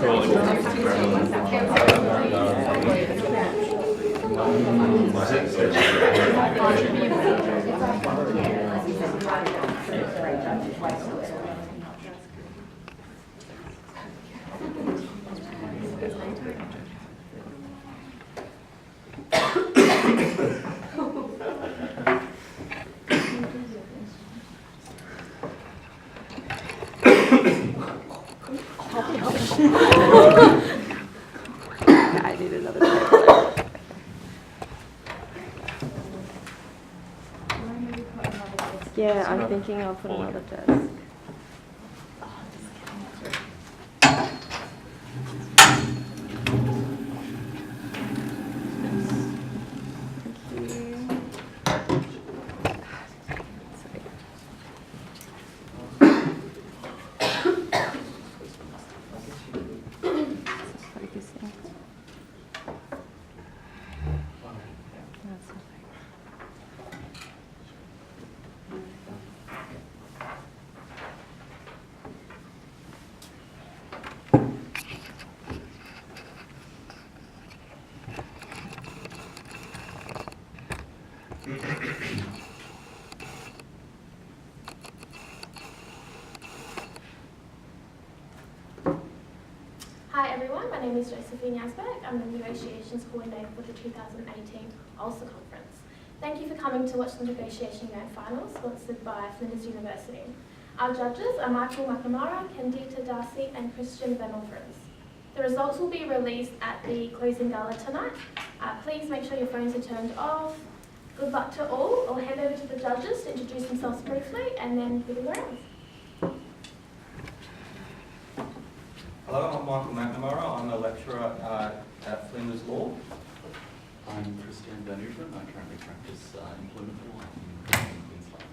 I need another paper. Yeah, I'm thinking I'll put another desk. Thank you. Focusing. That's okay. Hi everyone, my name is Josephine Yazbek. I'm the Negotiations Coordinator for the 2018 ALSA Conference. Thank you for coming to watch the Negotiation Grand Final, sponsored by Flinders University. Our judges are Michael McNamara, Candida Darcy and Christian Benelfrins. The results will be released at the closing gala tonight. Please make sure your phones are turned off. Good luck to all. I'll hand over to the judges to introduce themselves briefly and then give the rounds. Hello, I'm Michael McNamara. I'm a lecturer at Flinders Law. I'm Christian Benelfrins. I currently practice employment law in Queensland.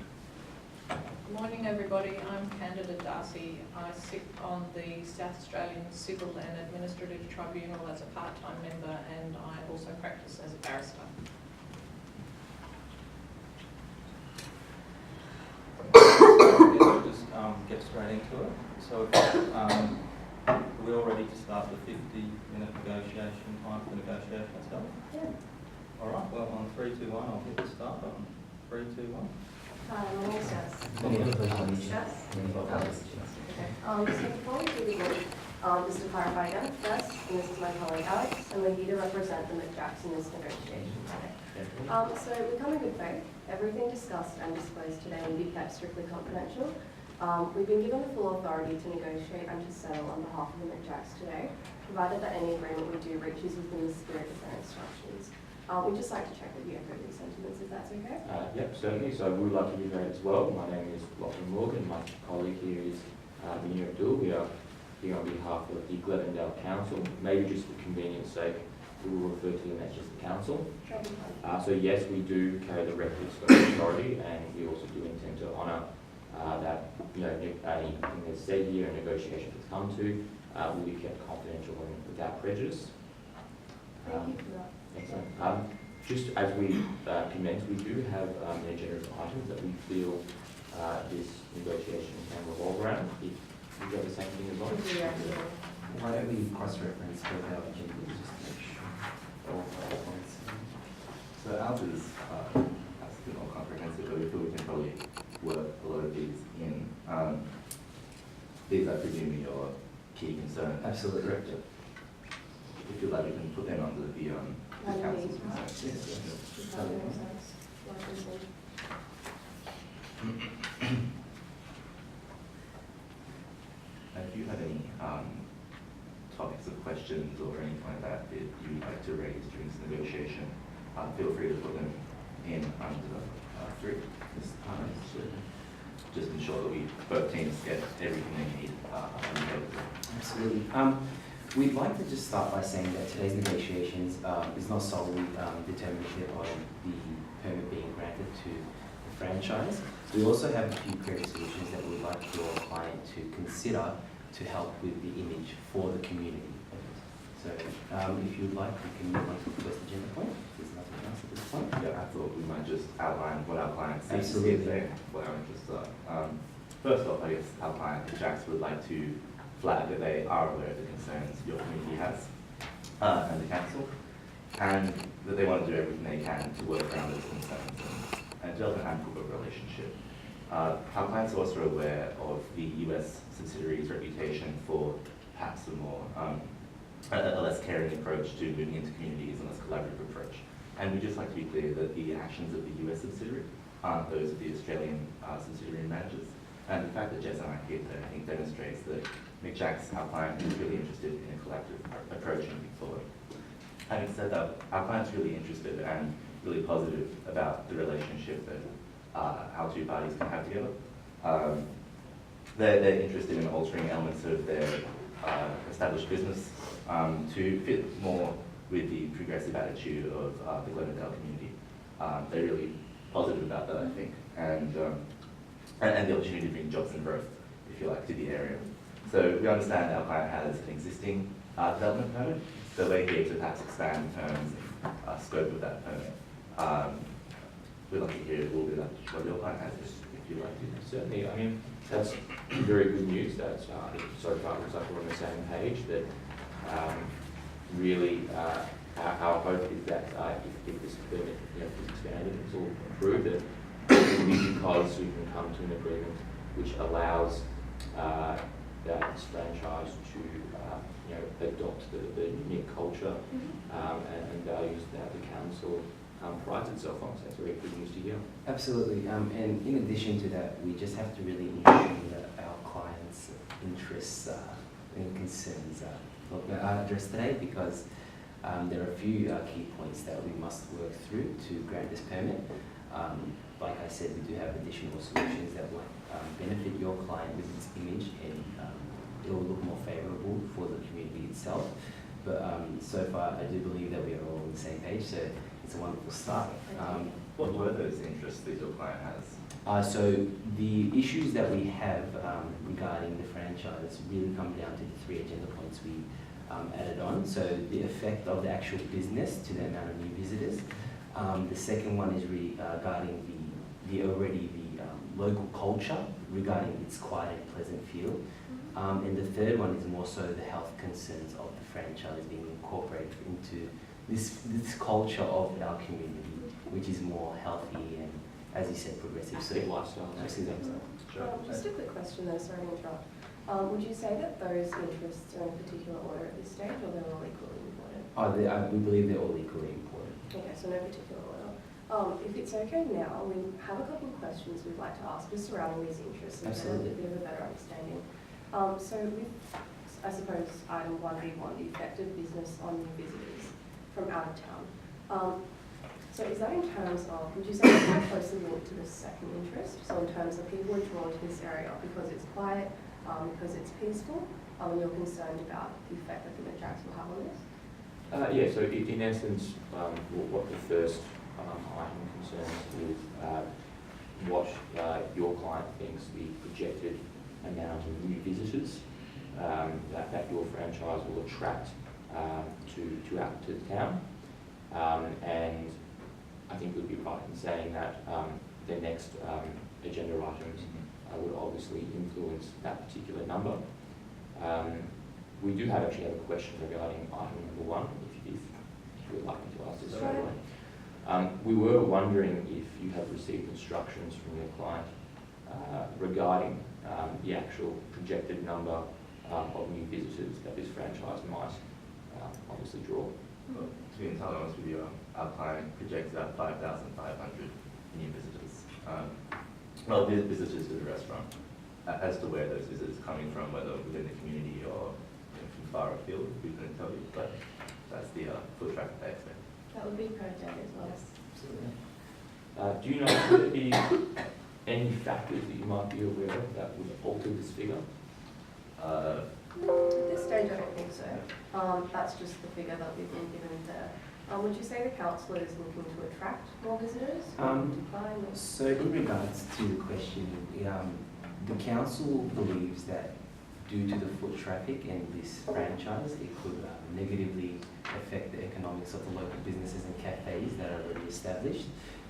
Good morning everybody, I'm Candida Darcy. I sit on the South Australian Civil and Administrative Tribunal as a part-time member, and I also practice as a barrister. We'll just get straight into it. So we're all ready to start the 50-minute negotiation time for negotiation itself? Yeah. All right, well on 3, 2, 1, I'll hit the start button. 3, 2, 1. My name is Jess. Jess? Okay. So before we do the vote, just to clarify again, Jess, and this is my colleague Alex, and we're here to represent the McJacks in this negotiation today. So we come in good faith. Everything discussed and disclosed today will be kept strictly confidential. We've been given the full authority to negotiate and to settle on behalf of the McJacks today, provided that any agreement we do reaches within the spirit of their instructions. We'd just like to check with you echo these sentiments, if that's okay. Yep, certainly. So we would like to give that as well. My name is Lachlan Morgan. My colleague here is Vinny Abdul. We are here on behalf of the Glendale Council. Maybe just for convenience sake, we will refer to them as just the council. So yes, we do carry the requisite authority, and we also do intend to honour that anything that's said here and negotiations that's come to will be kept confidential and without prejudice. Thank you for that. Excellent. Just as we commence, we do have an agenda of items that we feel this negotiation can revolve around. If you've got the same thing as well. Why don't we cross-reference both our agendas just to make sure all points. So ours is a bit more comprehensive, but we feel we can probably work a lot of these in. These are presumably your key concerns. Absolutely correct. If you'd like, we can put them under the council's concerns. If you have any topics of questions or anything like that that you'd like to raise during this negotiation, feel free to put them in under three. Just ensure that both teams get everything they need on the table. Absolutely. We'd like to just start by saying that today's negotiations is not solely determinative of the permit being granted to the franchise. We also have a few creative solutions that we'd like your client to consider to help with the image for the community. So if you'd like, we can move on to the first agenda point. There's nothing else at this point. Yeah, I thought we might just outline what our clients Absolutely. say, what our interests are. First off, I guess our client, Jax, would like to flag that they are aware of the concerns your community has and the council, and that they want to do everything they can to work around those concerns and develop an amicable relationship. Our clients are also aware of the US subsidiary's reputation for perhaps a more a less caring approach to moving into communities and less collaborative approach. And we'd just like to be clear that the actions of the US subsidiary aren't those of the Australian subsidiary managers. And the fact that Jess and I are here today, I think, demonstrates that McJack's, our client, is really interested in a collective approach moving forward. Having said that, our client's really interested and really positive about the relationship that our two parties can have together. They're interested in altering elements of their established business to fit more with the progressive attitude of the Glendale community. They're really positive about that, I think, and the opportunity to bring jobs and growth, if you like, to the area. So we understand our client has an existing development permit, so we're here to perhaps expand the terms and scope of that permit. We'd like to hear a little bit about what your client has, if you'd like to. Certainly, I mean, that's very good news that so far it looks like we're on the same page, that really our hope is that if this permit is expanded, it's all approved, that it will be because we can come to an agreement which allows that franchise to adopt the unique culture and values that the council prides itself on. So that's very good news to hear. Absolutely, and in addition to that, we just have to really ensure that our clients' interests and concerns are addressed today, because there are a few key points that we must work through to grant this permit. Like I said, we do have additional solutions that will benefit your client with its image, and it will look more favourable for the community itself. But so far, I do believe that we are all on the same page, so it's a wonderful start. What were those interests that your client has? So the issues that we have regarding the franchise really come down to the 3 agenda points we added on. So the effect of the actual business to the amount of new visitors. The second one is regarding the local culture, regarding its quiet and pleasant feel. And the third one is more so the health concerns of the franchise being incorporated into this culture of our community, which is more healthy and, as you said, progressive. So lifestyle. Just a quick question though, sorry to interrupt. Would you say that those interests are in a particular order at this stage, or they're all equally important? We believe they're all equally important. Okay, so no particular order. If it's okay now, we have a couple of questions we'd like to ask just surrounding these interests and get a bit of a better understanding. So with, I suppose, item 1B1, the effect of business on new visitors from out of town. So is that in terms of, would you say it's quite closely linked to the second interest? So in terms of people are drawn to this area because it's quiet, because it's peaceful, and you're concerned about the effect that the McJacks will have on this? Yeah, so in essence, what the first item concerns is what your client thinks the projected amount of new visitors that your franchise will attract to the town. And I think we'd be right in saying that the next agenda items would obviously influence that particular number. We do actually have a question regarding item number 1, if you would like me to ask this straight away. We were wondering if you have received instructions from your client regarding the actual projected number of new visitors that this franchise might obviously draw. Well, to be entirely honest with you, our client projects about 5,500 new visitors. Visitors to the restaurant. As to where those visitors are coming from, whether within the community or from far afield, we couldn't tell you, but that's the foot traffic they expect. That would be per day as well. Absolutely. Do you know if there be any factors that you might be aware of that would alter this figure? At this stage, I don't think so. That's just the figure that we've been given there. Would you say the council is looking to attract more visitors? So in regards to the question, the council believes that due to the foot traffic and this franchise, it could negatively affect the economics of the local businesses and cafes that are already established.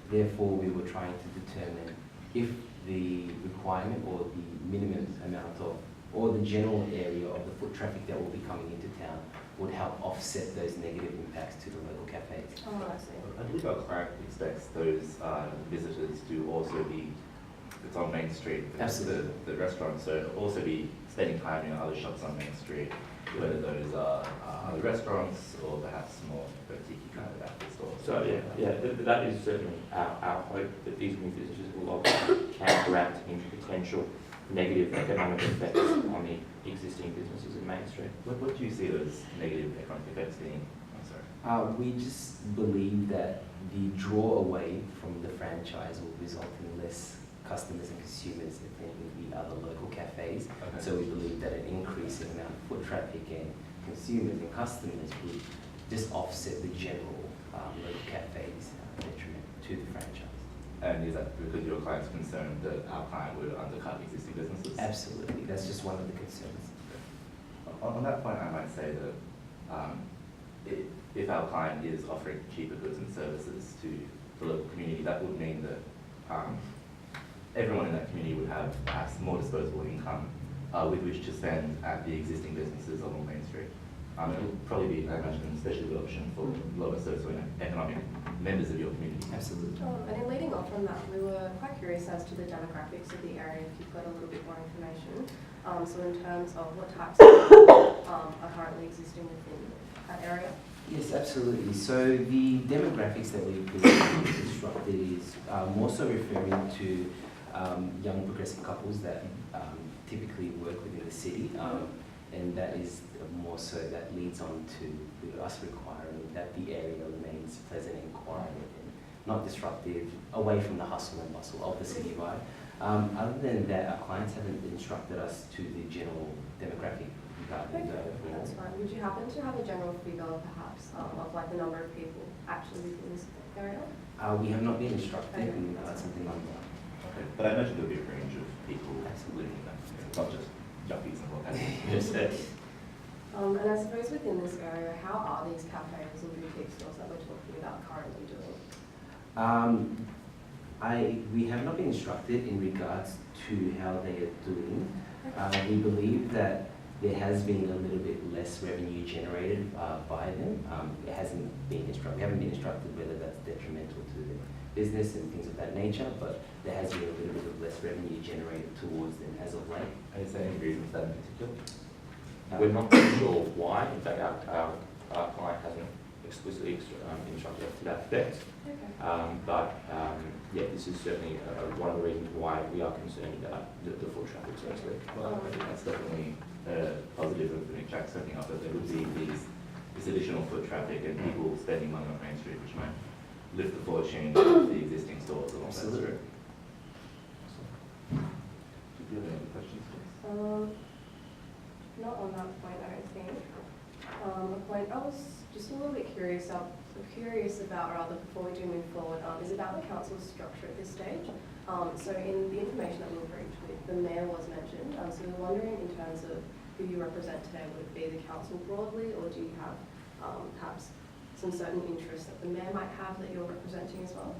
Therefore, we were trying to determine if the requirement or the minimum amount of, or the general area of the foot traffic that will be coming into town would help offset those negative impacts to the local cafes. Oh, I see. I believe our client expects those visitors to also be, it's on Main Street, Absolutely. the restaurant, so also be spending time in other shops on Main Street, whether those are other restaurants or perhaps more boutique kind of outfit stores. So that is certainly our hope, that these new visitors will obviously counteract any potential negative economic effects on the existing businesses in Main Street. What do you see those negative economic effects being? I'm sorry. We just believe that the draw away from the franchise will result in less customers and consumers attending the other local cafes. Okay. So we believe that an increase in amount of foot traffic and consumers and customers would just offset the general local cafes detriment to the franchise. And is that because your client's concerned that our client would undercut existing businesses? Absolutely, that's just one of the concerns. On that point, I might say that if our client is offering cheaper goods and services to the local community, that would mean that everyone in that community would have perhaps more disposable income with which to spend at the existing businesses along Main Street. It would probably be, I imagine, especially the option for lower socioeconomic members of your community. Absolutely. And in leading off from that, we were quite curious as to the demographics of the area, if you've got a little bit more information. So in terms of what types of people are currently existing within that area? Yes, absolutely. So the demographics that we've constructed is more so referring to young progressive couples that typically work within the city, and that is more so that leads on to us requiring that the area remains pleasant and quiet and not disruptive, away from the hustle and bustle of the city vibe. Other than that, our clients haven't instructed us to the general demographic regarding the overall. That's fine. Would you happen to have a general figure, perhaps, of like the number of people actually within this area? We have not been instructed Okay. in something like that. Okay. But I imagine there'll be a range of people living in that, not just yuppies and what have you. And I suppose within this area, how are these cafes and boutique stores that we're talking about currently doing? We have not been instructed in regards to how they are doing. We believe that there has been a little bit less revenue generated by them. It hasn't been instructed. We haven't been instructed whether that's detrimental to the business and things of that nature, but there has been a little bit of less revenue generated towards them as of late. Is there any reason for that in particular? We're not sure why. In fact, our client hasn't explicitly instructed us to that effect. Okay. Yeah, this is certainly one of the reasons why we are concerned about the foot traffic, so to speak. Well, I think that's definitely positive of the Jack stepping up, that there would be this additional foot traffic and people spending money on Main Street, which might lift the fortune of the existing stores along that street. Do you have any other questions, please? Not on that point, I don't think. A point I was just a little bit curious about, rather, before we do move forward, is about the council's structure at this stage. So in the information that we were briefed with, the mayor was mentioned. So we were wondering, in terms of who you represent today, would it be the council broadly, or do you have perhaps some certain interests that the mayor might have that you're representing as well?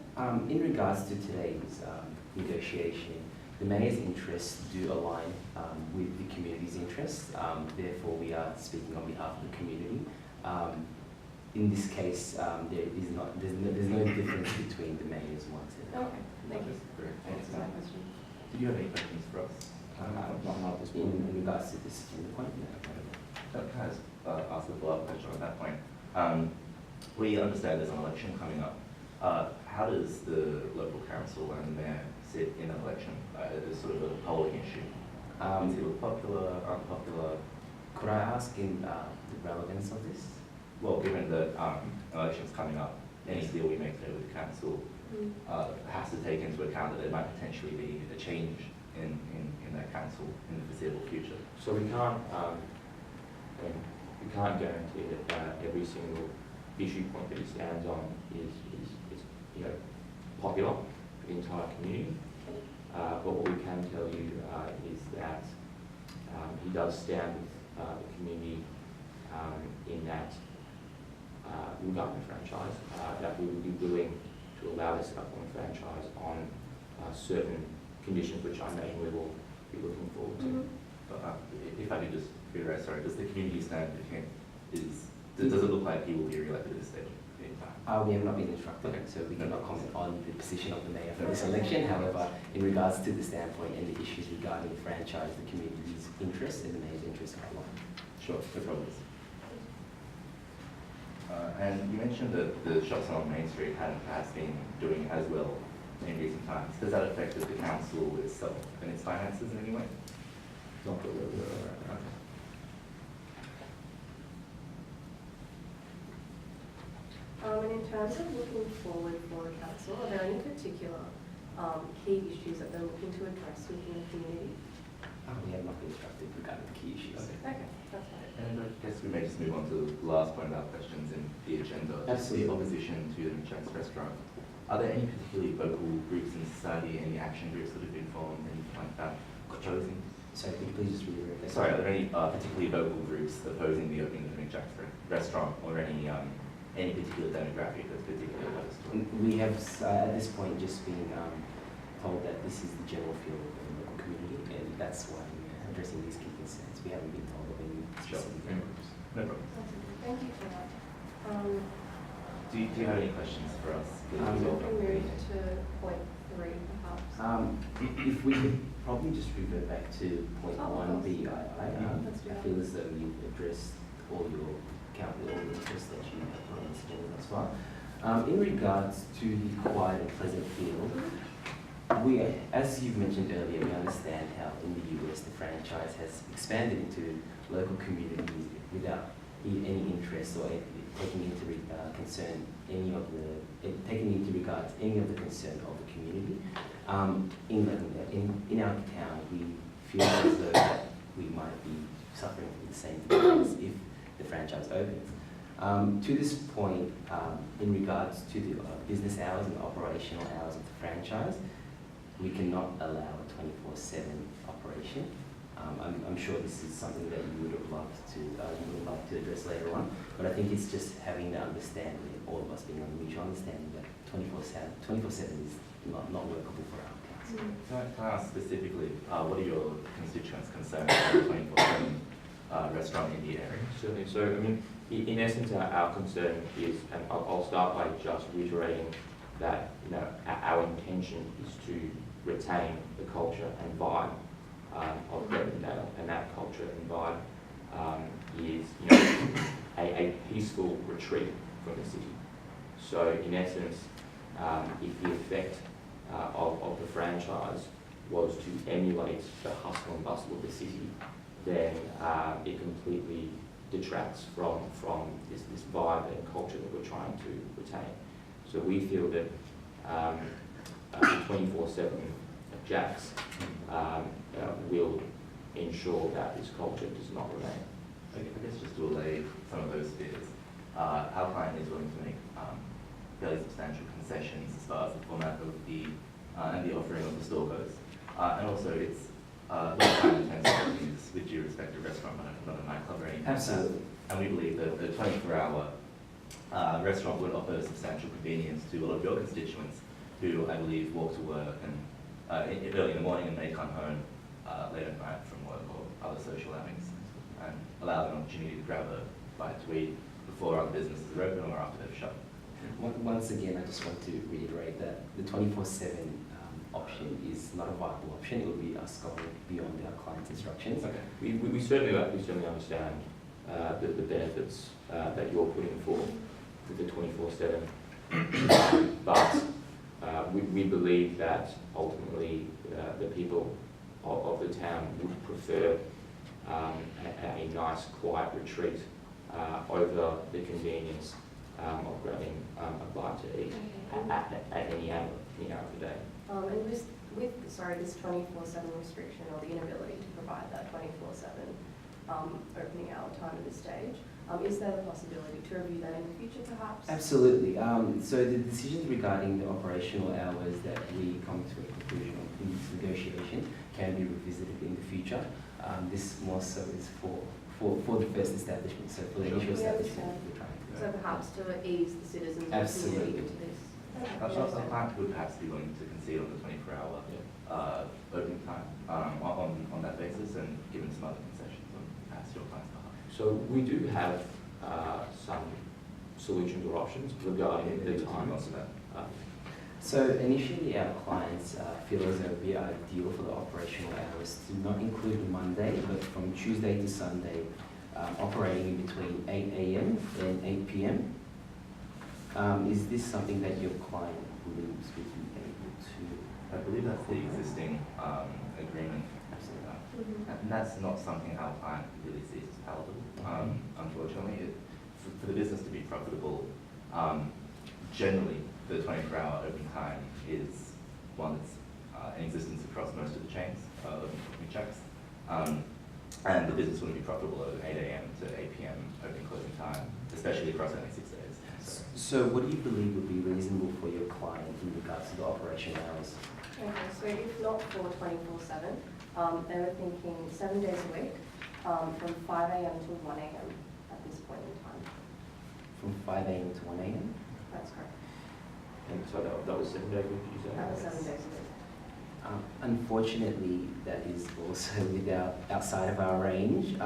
In regards to today's negotiation, the mayor's interests do align with the community's interests. Therefore, we are speaking on behalf of the community. In this case, there's no difference between the mayor's ones. Okay, thank you. Great. Thanks for that question. Did you have any questions for us? Not this In point. regards to this point, no. Can I just ask a follow-up question on that point? We understand there's an election coming up. How does the local council and the mayor sit in an election? It's sort of a polling issue. Is it popular, unpopular? Could I ask in the relevance of this? Well, given that election's coming up, any deal we make today with the council has to take into account that there might potentially be a change in that council in the foreseeable future. So we can't guarantee that every single issue point that he stands on is popular for the entire community. But what we can tell you is that he does stand with the community in that regarding the franchise, that we would be willing to allow the set-up on the franchise on certain conditions, which I imagine we will be looking forward to. if I could just reiterate, sorry, does the community stand does it look like he will be re-elected at this stage in time? We have not been instructed, Okay. so we cannot comment on the position of the mayor for this election. However, in regards to the standpoint and the issues regarding the franchise, the community's interest and the mayor's interest are aligned. Sure, no problems. And you mentioned that the shops on Main Street hadn't perhaps been doing as well in recent times. Has that affected the council itself and its finances in any way? Not that we're aware of. Okay. And in terms of looking forward for council, are there any particular key issues that they're looking to address within the community? We have not been instructed regarding the key issues. Okay. Okay, that's fine. And I guess we may just move on to the last point about questions in the agenda. Absolutely. The opposition to the Jack's restaurant. Are there any particularly vocal groups in society, any action groups that have been formed, anything like that, opposing? So could you please just reiterate that? Sorry, are there any particularly vocal groups opposing the opening of the Jack's restaurant, or any particular demographic that's particularly opposed to it? We have at this point just been told that this is the general feel of the local community, and that's why we are addressing these key concerns. We haven't been told of any Sure, specific no groups. No problem. Thank you for that. Do you have any questions for us? We can move to point 3, perhaps. If we could probably just revert back to point Oh, of 1 course. BII. Let's do I that. feel as though you've addressed all your interests that you have put on this agenda thus far. In regards to the quiet and pleasant feel, as you've mentioned earlier, we understand how in the US the franchise has expanded into local communities without any interest or taking into concern taking into regard any of the concern of the community. In our town, we feel as though that we might be suffering from the same things if the franchise opens. To this point, in regards to the business hours and operational hours of the franchise, we cannot allow a 24/7 operation. I'm sure this is something that you would have loved to address later on, but I think it's just having the understanding, all of us being on the mutual understanding that 24/7 is not workable for our council. Can I ask specifically, what are your constituents' concerns about the 24/7 restaurant in the area? Certainly. So, I mean, in essence, our concern is, and I'll start by just reiterating that, our intention is to retain the culture and vibe of Glendale, and that culture and vibe is, a peaceful retreat from the city. So, in essence, if the effect of the franchise was to emulate the hustle and bustle of the city, then it completely detracts from this vibe and culture that we're trying to retain. So we feel that the 24/7 Jack's will ensure that this culture does not remain. I guess just to allay some of those fears, our client is willing to make fairly substantial concessions as far as the format of and the offering of the store goes. And also it's less time intensive to use, with due respect to restaurant, not a nightclub or anything. Absolutely. And we believe that the 24-hour restaurant would offer substantial convenience to a lot of your constituents who, I believe, walk to work and early in the morning and may come home late at night from work or other social outings, and allow them an opportunity to grab a bite to eat before other businesses are open or after they've shut. Once again, I just want to reiterate that the 24/7 option is not a viable option. It would be us going beyond our client's instructions. Okay. We certainly understand the benefits that you're putting forth with the 24/7, but we believe that ultimately the people of the town would prefer a nice, quiet retreat over the convenience of grabbing a bite to eat at any hour of the day. And with this 24/7 restriction, or the inability to provide that 24/7 opening hour time at this stage, is there the possibility to review that in the future, perhaps? Absolutely. So the decisions regarding the operational hours that we come to a conclusion of in this negotiation can be revisited in the future. This more so is for the first establishment, so for the initial establishment we're trying to So perhaps to ease the citizens of the Absolutely. community into this. Our client would perhaps be willing to concede on the 24-hour opening time on that basis, and given some other concessions on perhaps your client's behalf? So we do have some solutions or options regarding the time. So initially our clients feel as though it would be ideal for the operational hours to not include Monday, but from Tuesday to Sunday, operating in between 8 a.m. and 8 p.m. Is this something that your client believes would be able to? I believe that's the existing agreement. And that's not something our client really sees as palatable. Unfortunately, for the business to be profitable, generally the 24-hour open time is one that's in existence across most of the chains of McJack's. And the business wouldn't be profitable at 8 a.m. to 8 p.m. opening closing time, especially across only 6 days. So what do you believe would be reasonable for your client in regards to the operation hours? Okay, so if not for 24/7, they were thinking 7 days a week, from 5 a.m. to 1 a.m. at this point in time. From 5 a.m. to 1 a.m.? That's correct. And so that was 7 days, you said? That was 7 days a week. Unfortunately, that is also outside of our range.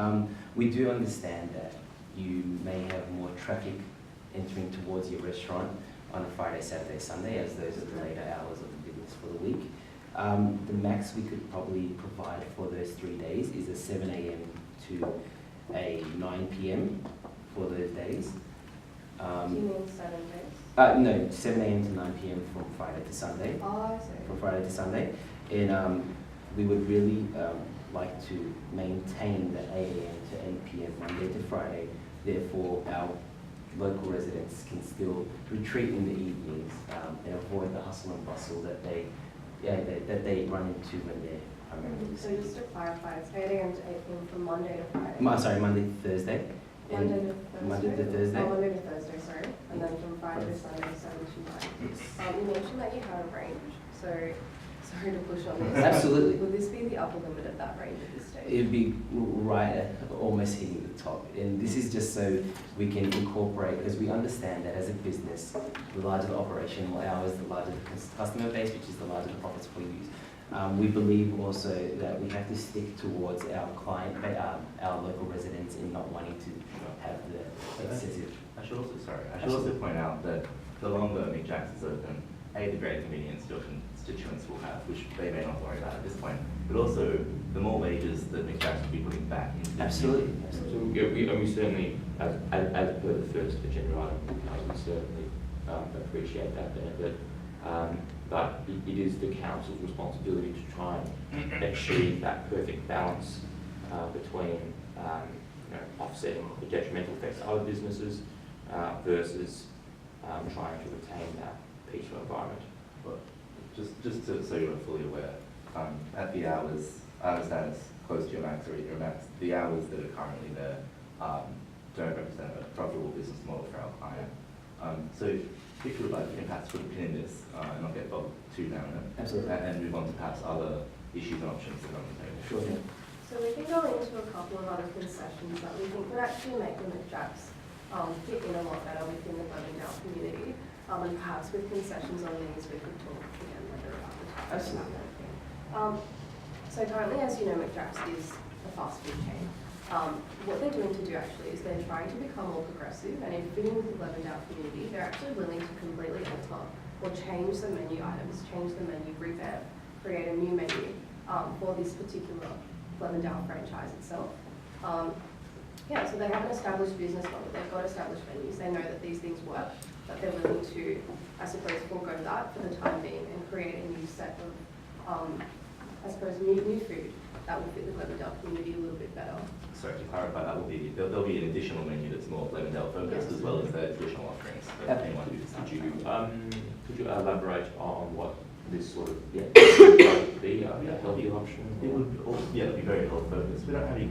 We do understand that you may have more traffic entering towards your restaurant on a Friday, Saturday, Sunday, as those are the later hours of the business for the week. The max we could probably provide for those 3 days is a 7 a.m. to a 9 p.m. for those days. Do you mean 7 days? No, 7 a.m. to 9 p.m. from Friday to Sunday. Oh, I see. From Friday to Sunday. And we would really like to maintain the 8 a.m. to 8 p.m. Monday to Friday. Therefore, our local residents can still retreat in the evenings and avoid the hustle and bustle that they run into when they're primarily. So just to clarify, it's 8 a.m. to 8 p.m. from Monday to Friday? Monday to Thursday. Monday to Thursday? Monday to Thursday. Oh, Monday to Thursday, sorry. And then from Friday to Sunday, 7 to 9. You mentioned that you had a range, so sorry to push on this. Absolutely. Would this be the upper limit of that range at this stage? It'd be right at almost hitting the top. And this is just so we can incorporate, because we understand that as a business, the larger the operational hours, the larger the customer base, which is the larger the profits we use. We believe also that we have to stick towards our client, our local residents, in not wanting to have the excessive. I should also point out that the longer McJack's is open, the greater convenience your constituents will have, which they may not worry about at this point, but also the more wages that McJack's will be putting back into the Absolutely. So we certainly, as per the first agenda item, we certainly appreciate that benefit. But it is the council's responsibility to try and achieve that perfect balance between offsetting the detrimental effects of other businesses versus trying to retain that peaceful environment. But just so you're fully aware, at the hours, I understand it's close to your max or your max, the hours that are currently there don't represent a profitable business model for our client. So if you would like, you can perhaps put a pin in this and not get bogged too down in it. Absolutely. And move on to perhaps other issues and options that are on the table. Sure. Yeah. So we can go into a couple of other concessions that we think would actually make the McJack's fit in a lot better within the Glendale community. And perhaps with concessions on these, we could talk again later about the tax. Absolutely. So currently, as you know, McJack's is a fast food chain. What they're doing to do actually is they're trying to become more progressive, and in fitting with the Glendale community, they're actually willing to completely alter or change the menu items, change the menu, revamp, create a new menu for this particular Glendale franchise itself. So they have an established business model, they've got established menus, they know that these things work, but they're willing to, I suppose, forego that for the time being and create a new set of, new food that will fit the Glendale community a little bit better. Sorry, to clarify, there'll be an additional menu that's more Glendale focused, as well as their traditional offerings for anyone who decides. Could you elaborate on what this sort of be a healthy option? It would be very health focused. We don't have any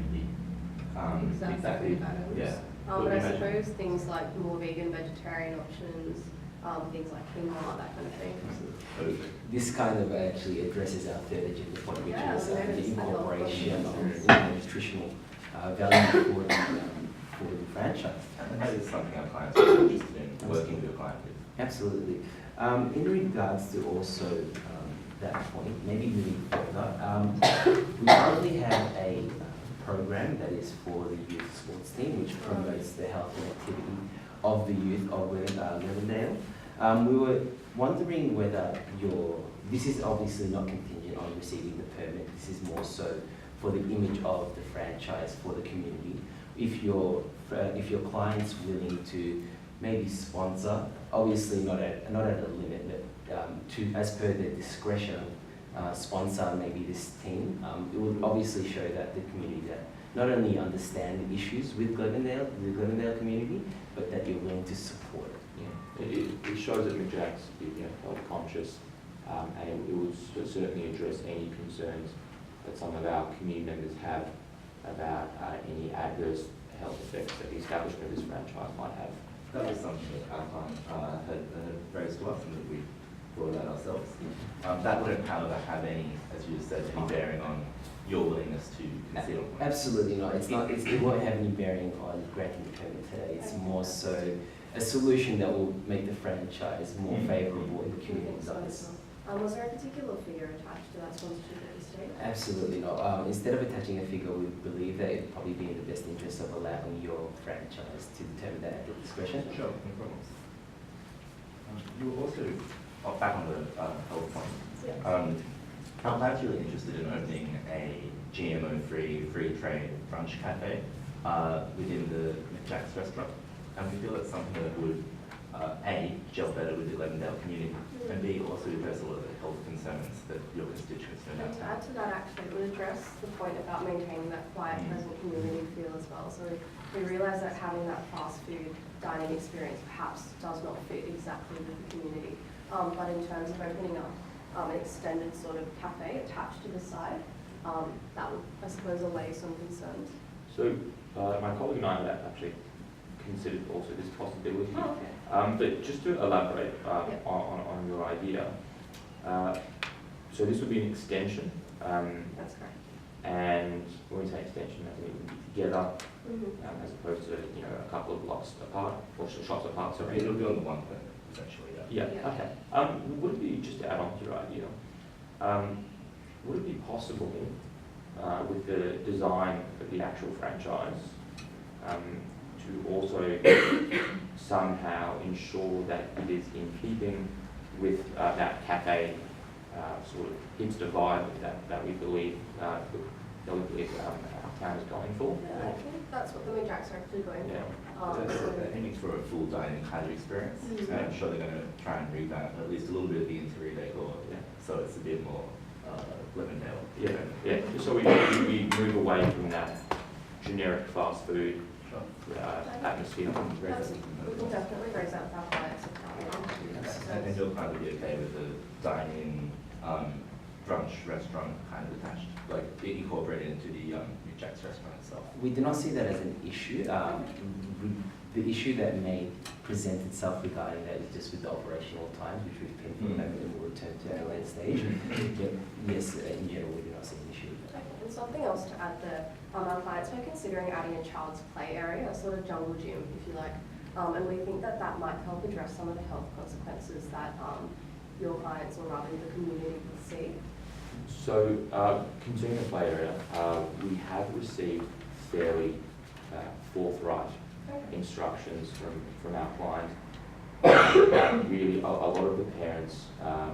exactly. Yeah. But I suppose things like more vegan, vegetarian options, things like quinoa, that kind of thing. This kind of actually addresses our third agenda point, which is the incorporation of nutritional value for the franchise. And that is something our clients are interested in working with the client with. Absolutely. In regards to also that point, maybe moving further, we currently have a program that is for the youth sports team, which promotes the health and activity of the youth of Levendale. We were wondering whether this is obviously not contingent on receiving the permit, this is more so for the image of the franchise for the community. If your client's willing to maybe sponsor, obviously not at a limit, but to, as per their discretion, sponsor maybe this team, it would obviously show that the community that not only understand the issues with the Glendale community, but that you're willing to support it. It shows that McJack's health conscious, and it would certainly address any concerns that some of our community members have about any adverse health effects that the establishment of this franchise might have. That was something that our client had raised to us and that we brought out ourselves. That wouldn't, however, have any, as you said, any bearing on your willingness to consider. Absolutely not. It won't have any bearing on granting the permit today. It's more so a solution that will make the franchise more favourable in the community's eyes. Was there a particular figure attached to that sponsorship at this stage? Absolutely not. Instead of attaching a figure, we believe that it would probably be in the best interest of allowing your franchise to determine that at your discretion. Sure, no problems. You were also, back on the health point, our client's really interested in opening a GMO-free, free-trade brunch cafe within the McJack's restaurant. And we feel it's something that would, A, gel better with the Levendale community, and B, also address a lot of the health concerns that your constituents know And to add to that, actually, it would address the point about maintaining that quiet, pleasant community feel as well. So we realise that having that fast food dining experience perhaps does not fit exactly with the community. But in terms of opening up an extended sort of cafe attached to the side, that would, I suppose, allay some concerns. So my colleague and I have actually considered also this possibility. Oh, okay. But just to elaborate on your idea, so this would be an extension. That's correct. And when we say extension, that means together, as opposed to a couple of blocks apart or shops apart. So it'll be on the one permit, essentially. Yeah. Okay. Would it be, just to add on to your idea, would it be possible with the design of the actual franchise to also somehow ensure that it is in keeping with that cafe sort of hipster vibe that we believe our town is going for? Yeah, I think that's what the McJacks are actually going for. They're aiming for a full dining kind of experience. And I'm sure they're going to try and revamp at least a little bit of the interior decor, so it's a bit more Levendale. Yeah. So we move away from that generic fast food atmosphere. We can definitely raise that with our clients if that And you'll kind of be okay with the dine-in brunch restaurant kind of attached, like incorporated into the McJack's restaurant itself? We do not see that as an issue. The issue that may present itself regarding that is just with the operational times, which we've pinned for the moment and we'll return to at a later stage. But yes, in general, we do not see an issue with that. And something else to add there, our clients were considering adding a child's play area, a sort of jungle gym, if you like. And we think that that might help address some of the health consequences that your clients or rather the community will see. So, continuing the play area, we have received fairly forthright instructions from our client. Really, a lot of the parents are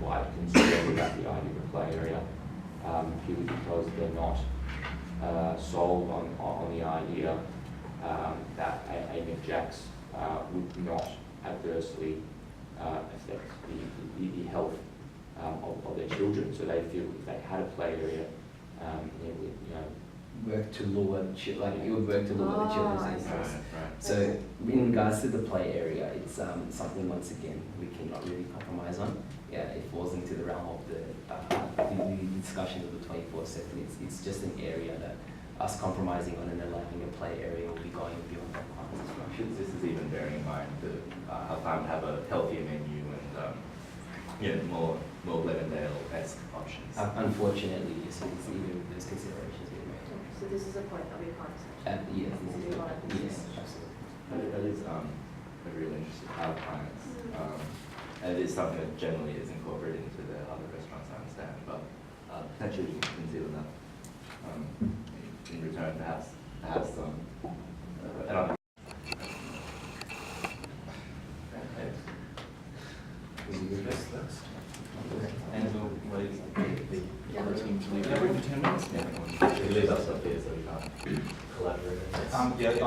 quite concerned about the idea of a play area, purely because they're not sold on the idea that a McJack's would not adversely affect the health of their children. So they feel if they had a play area, it would, Work to lure, it would work to lure the children's interest. Right. So in regards to the play area, it's something once again we cannot really compromise on. Yeah, it falls into the realm of the discussion of the 24/7. It's just an area that us compromising on and allowing a play area will be going beyond that requirements as well. This is even bearing in mind that our client have a healthier menu and more Levendale-esque options. Unfortunately, yes, it's even with those considerations being made. So this is a point that we can't touch. Yes, Do you want to consider? yes, absolutely. That is a real interest of our clients. And it's something that generally is incorporated into the other restaurants, I understand, but potentially we can consider that in return, perhaps some another. Will you address next? And we'll leave the other team to leave every 10 minutes. It leaves us up here so we can't collaborate.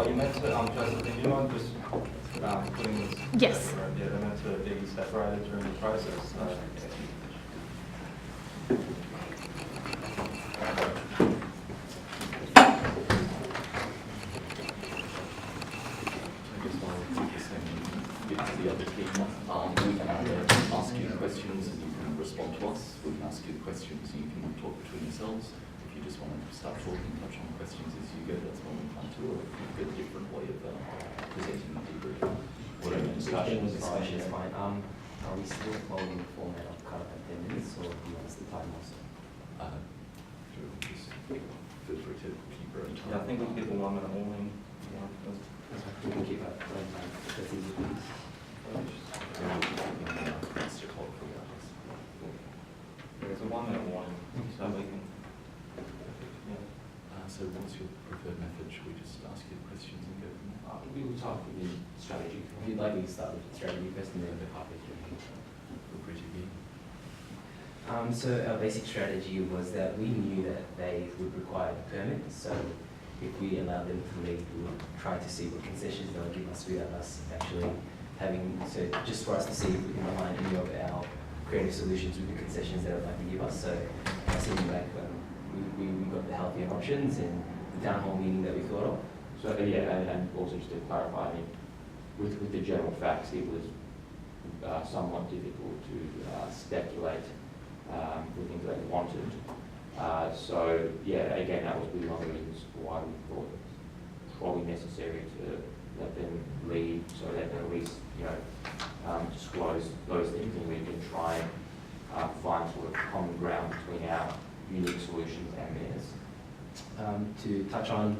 You meant to, Josephine, you mind just putting this? Yes. Yeah, they're meant to be separated during the process. The other team, we can ask you questions and you can respond to us. We can ask you the questions and you can talk between yourselves. If you just want to start talking, touch on questions as you go, that's when we come to. Or if you've got a different way of presenting the debrief, whatever discussion General discussion is is fine. Are we still following the format of cut up 10 minutes, or do you want us to time also? Just feel free to keep your own time. Yeah, I think we'll give a 1 minute warning. We can keep up one time. That's easy, please. There's a 1 minute warning, so we can. So what's your preferred method? Should we just ask you questions and go from there? We will talk with the strategy. If you'd like, we can start with strategy first and then the halfway through. Feel free to begin. So our basic strategy was that we knew that they would require a permit. So if we allow them to leave, we would try to see what concessions they'll give us without us actually having, so just for us to see if we can align any of our creative solutions with the concessions that they'd like to give us. So I see back we got the healthier options and the town hall meeting that we thought of. So and also just to clarify, I mean, with the general facts, it was somewhat difficult to speculate the things they wanted. So yeah, again, that was really one of the reasons why we thought it was probably necessary to let them lead, so that they at least disclose those things, and we can try and find sort of common ground between our unique solutions and theirs. To touch on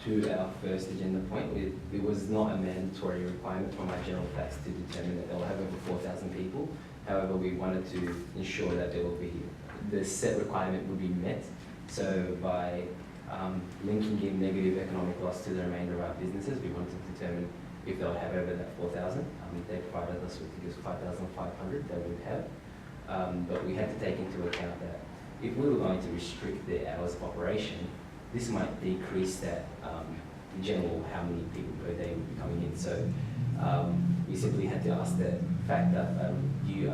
to our first agenda point, it was not a mandatory requirement from our general facts to determine that they'll have over 4,000 people. However, we wanted to ensure that there will be, the set requirement would be met. So by linking in negative economic loss to the remainder of our businesses, we wanted to determine if they'll have over that 4,000. They provided us with figures 5,500 that we would have. But we had to take into account that if we were going to restrict their hours of operation, this might decrease that in general how many people per day would be coming in. So we simply had to ask that fact that do you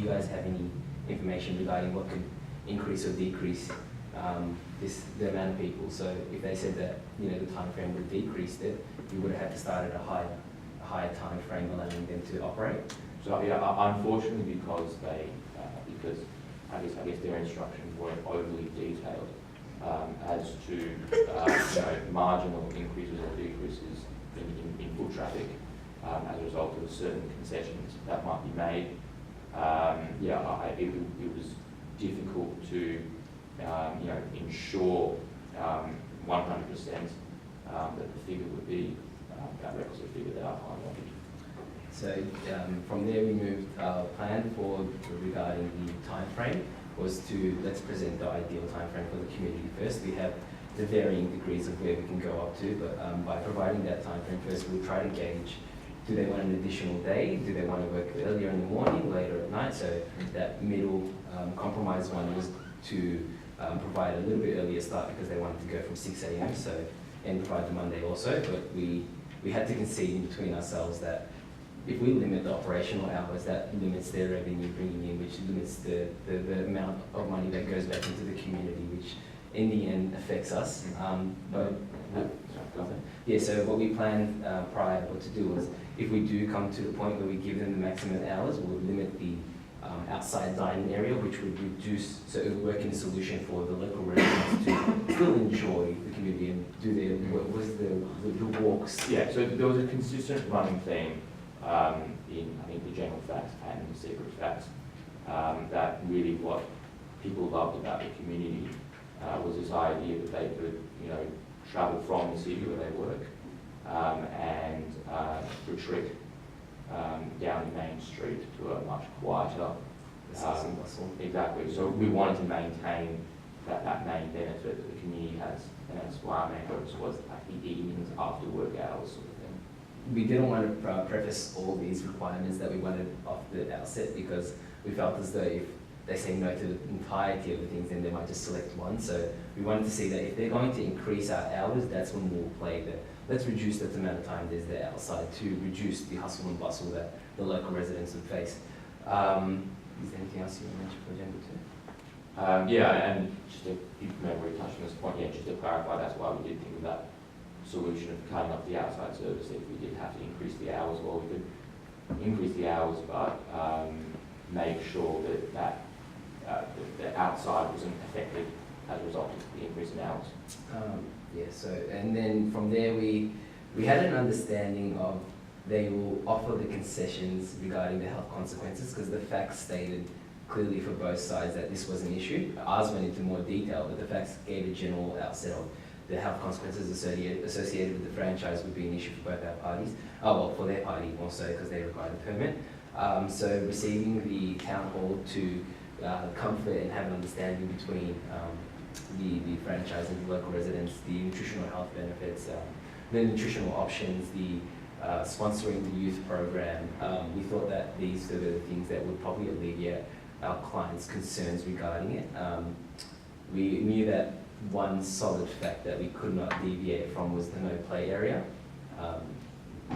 guys have any information regarding what could increase or decrease the amount of people? So if they said that the time frame would decrease it, we would have had to start at a higher time frame allowing them to operate. So yeah, unfortunately, because I guess their instructions weren't overly detailed as to marginal increases or decreases in foot traffic as a result of certain concessions that might be made. It was difficult to ensure 100% that the figure would be that requisite figure that I wanted. So from there we moved our plan regarding the time frame was to let's present the ideal time frame for the community first. We have the varying degrees of where we can go up to, but by providing that time frame first, we'll try to gauge, do they want an additional day? Do they want to work earlier in the morning, later at night? So that middle compromise one was to provide a little bit earlier start because they wanted to go from 6 a.m. And provide the Monday also, but we had to concede in between ourselves that if we limit the operational hours, that limits their revenue bringing in, which limits the amount of money that goes back into the community, which in the end affects us. So what we planned prior to do was, if we do come to the point where we give them the maximum hours, we'll limit the outside dining area, which would reduce, so it would work in a solution for the local residents to still enjoy the community and do their, what was the walks. Yeah, so there was a consistent running theme in, I think, the general facts and the secret facts, that really what people loved about the community was this idea that they could, travel from the city where they work and retreat down the main street to a much quieter. Bustle. Exactly. So we wanted to maintain that main benefit that the community has, and that's why our main focus was like the evenings, after work hours sort of thing. We didn't want to preface all these requirements that we wanted off the outset because we felt as though if they say no to the entirety of the things, then they might just select one. So we wanted to see that if they're going to increase our hours, that's when we'll play the, let's reduce the amount of time there's there outside to reduce the hustle and bustle that the local residents would face. Is there anything else you want to mention for Agenda 2? Yeah, and just to, if memory touched on this point, yeah, just to clarify, that's why we did think of that solution of cutting off the outside service. If we did have to increase the hours, well, we could increase the hours, but make sure that the outside wasn't affected as a result of the increase in hours. Yeah, so, and then from there we had an understanding of they will offer the concessions regarding the health consequences because the facts stated clearly for both sides that this was an issue. Ours went into more detail, but the facts gave a general outset of the health consequences associated with the franchise would be an issue for both our parties. Oh, well, for their party more so because they required a permit. So receiving the town hall to comfort and have an understanding between the franchise and the local residents, the nutritional health benefits, the nutritional options, the sponsoring the youth program. We thought that these were the things that would probably alleviate our clients' concerns regarding it. We knew that one solid fact that we could not deviate from was the no play area.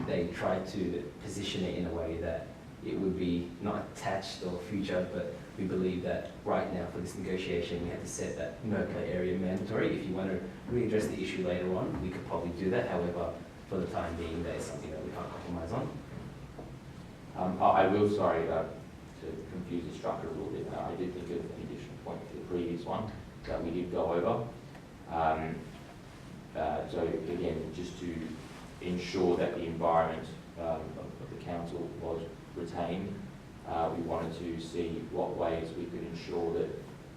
They tried to position it in a way that it would be not attached or future, but we believe that right now for this negotiation we had to set that no play area mandatory. If you want to readdress the issue later on, we could probably do that. However, for the time being, that is something that we can't compromise on. I will, sorry, to confuse the structure a little bit, I did think of an additional point to the previous one that we did go over. So again, just to ensure that the environment of the council was retained, we wanted to see what ways we could ensure that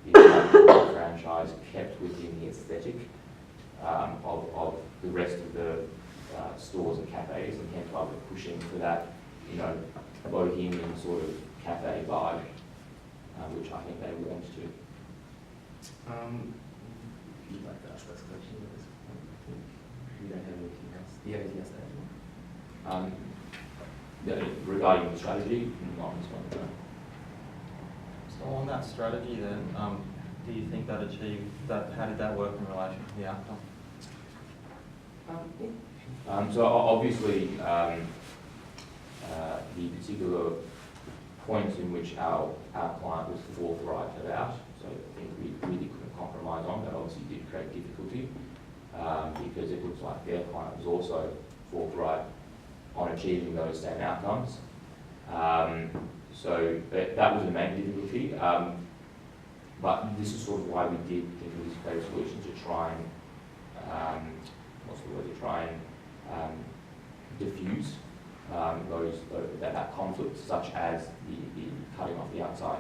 the franchise kept within the aesthetic of the rest of the stores and cafes, and hence why we're pushing for that, you know, bohemian sort of cafe vibe, which I think they want to. If you'd like to ask us questions at this point, we don't have anything else. Do you have anything else to add? Regarding the strategy, not this one. No. So on that strategy then, do you think that achieved that? How did that work in relation to the outcome? So obviously, the particular points in which our client was forthright about, so I think we really couldn't compromise on, that obviously did create difficulty because it looks like their client was also forthright on achieving those same outcomes. So that was the main difficulty. But this is sort of why we did think of this creative solution to try and, diffuse that conflict, such as the cutting off the outside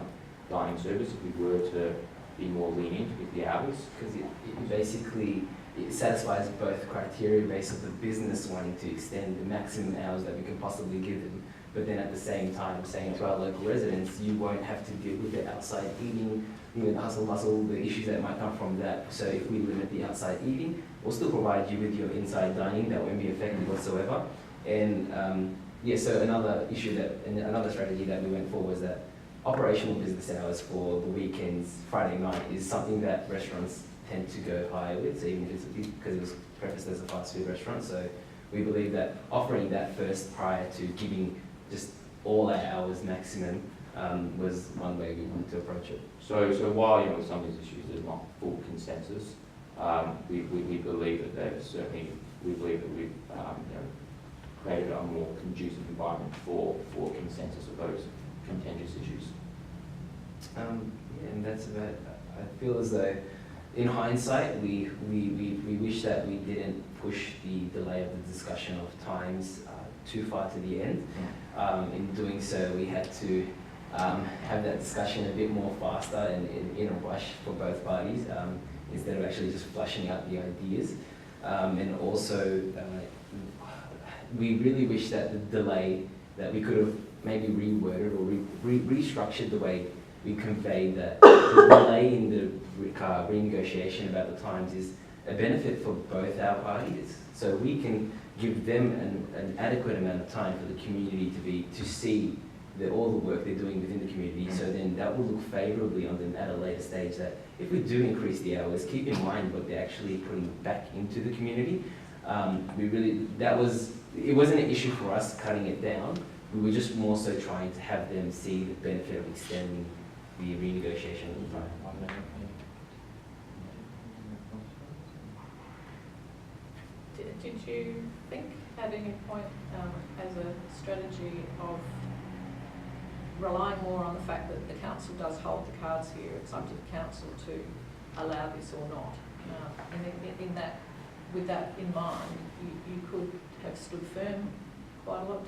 dining service if we were to be more lenient with the hours. Because it basically it satisfies both criteria based on the business wanting to extend the maximum hours that we can possibly give them, but then at the same time saying to our local residents, you won't have to deal with the outside eating, you know, the hustle bustle, the issues that might come from that. So if we limit the outside eating, we'll still provide you with your inside dining that won't be affected whatsoever. And yeah, so another issue another strategy that we went for was that operational business hours for the weekends, Friday night, is something that restaurants tend to go higher with, so even if it's because it was prefaced as a fast food restaurant. So we believe that offering that first prior to giving just all our hours maximum was one way we wanted to approach it. So while, you know, with some of these issues there's not full consensus, we believe that there's certainly, we believe that we've created a more conducive environment for consensus of those contentious issues. Yeah, and that's about, I feel as though in hindsight we wish that we didn't push the delay of the discussion of times too far to the end. In doing so, we had to have that discussion a bit more faster and in a rush for both parties, instead of actually just fleshing out the ideas. And also, we really wish that the delay that we could have maybe reworded or restructured the way we conveyed that the delay in the renegotiation about the times is a benefit for both our parties. So we can give them an adequate amount of time for the community to see all the work they're doing within the community. So then that will look favourably on them at a later stage, that if we do increase the hours, keep in mind what they're actually putting back into the community. It wasn't an issue for us cutting it down. We were just more so trying to have them see the benefit of extending the renegotiation of the time. 1 minute. Did you think at any point as a strategy of relying more on the fact that the council does hold the cards here, it's up to the council to allow this or not? With that in mind, you could have stood firm quite a lot.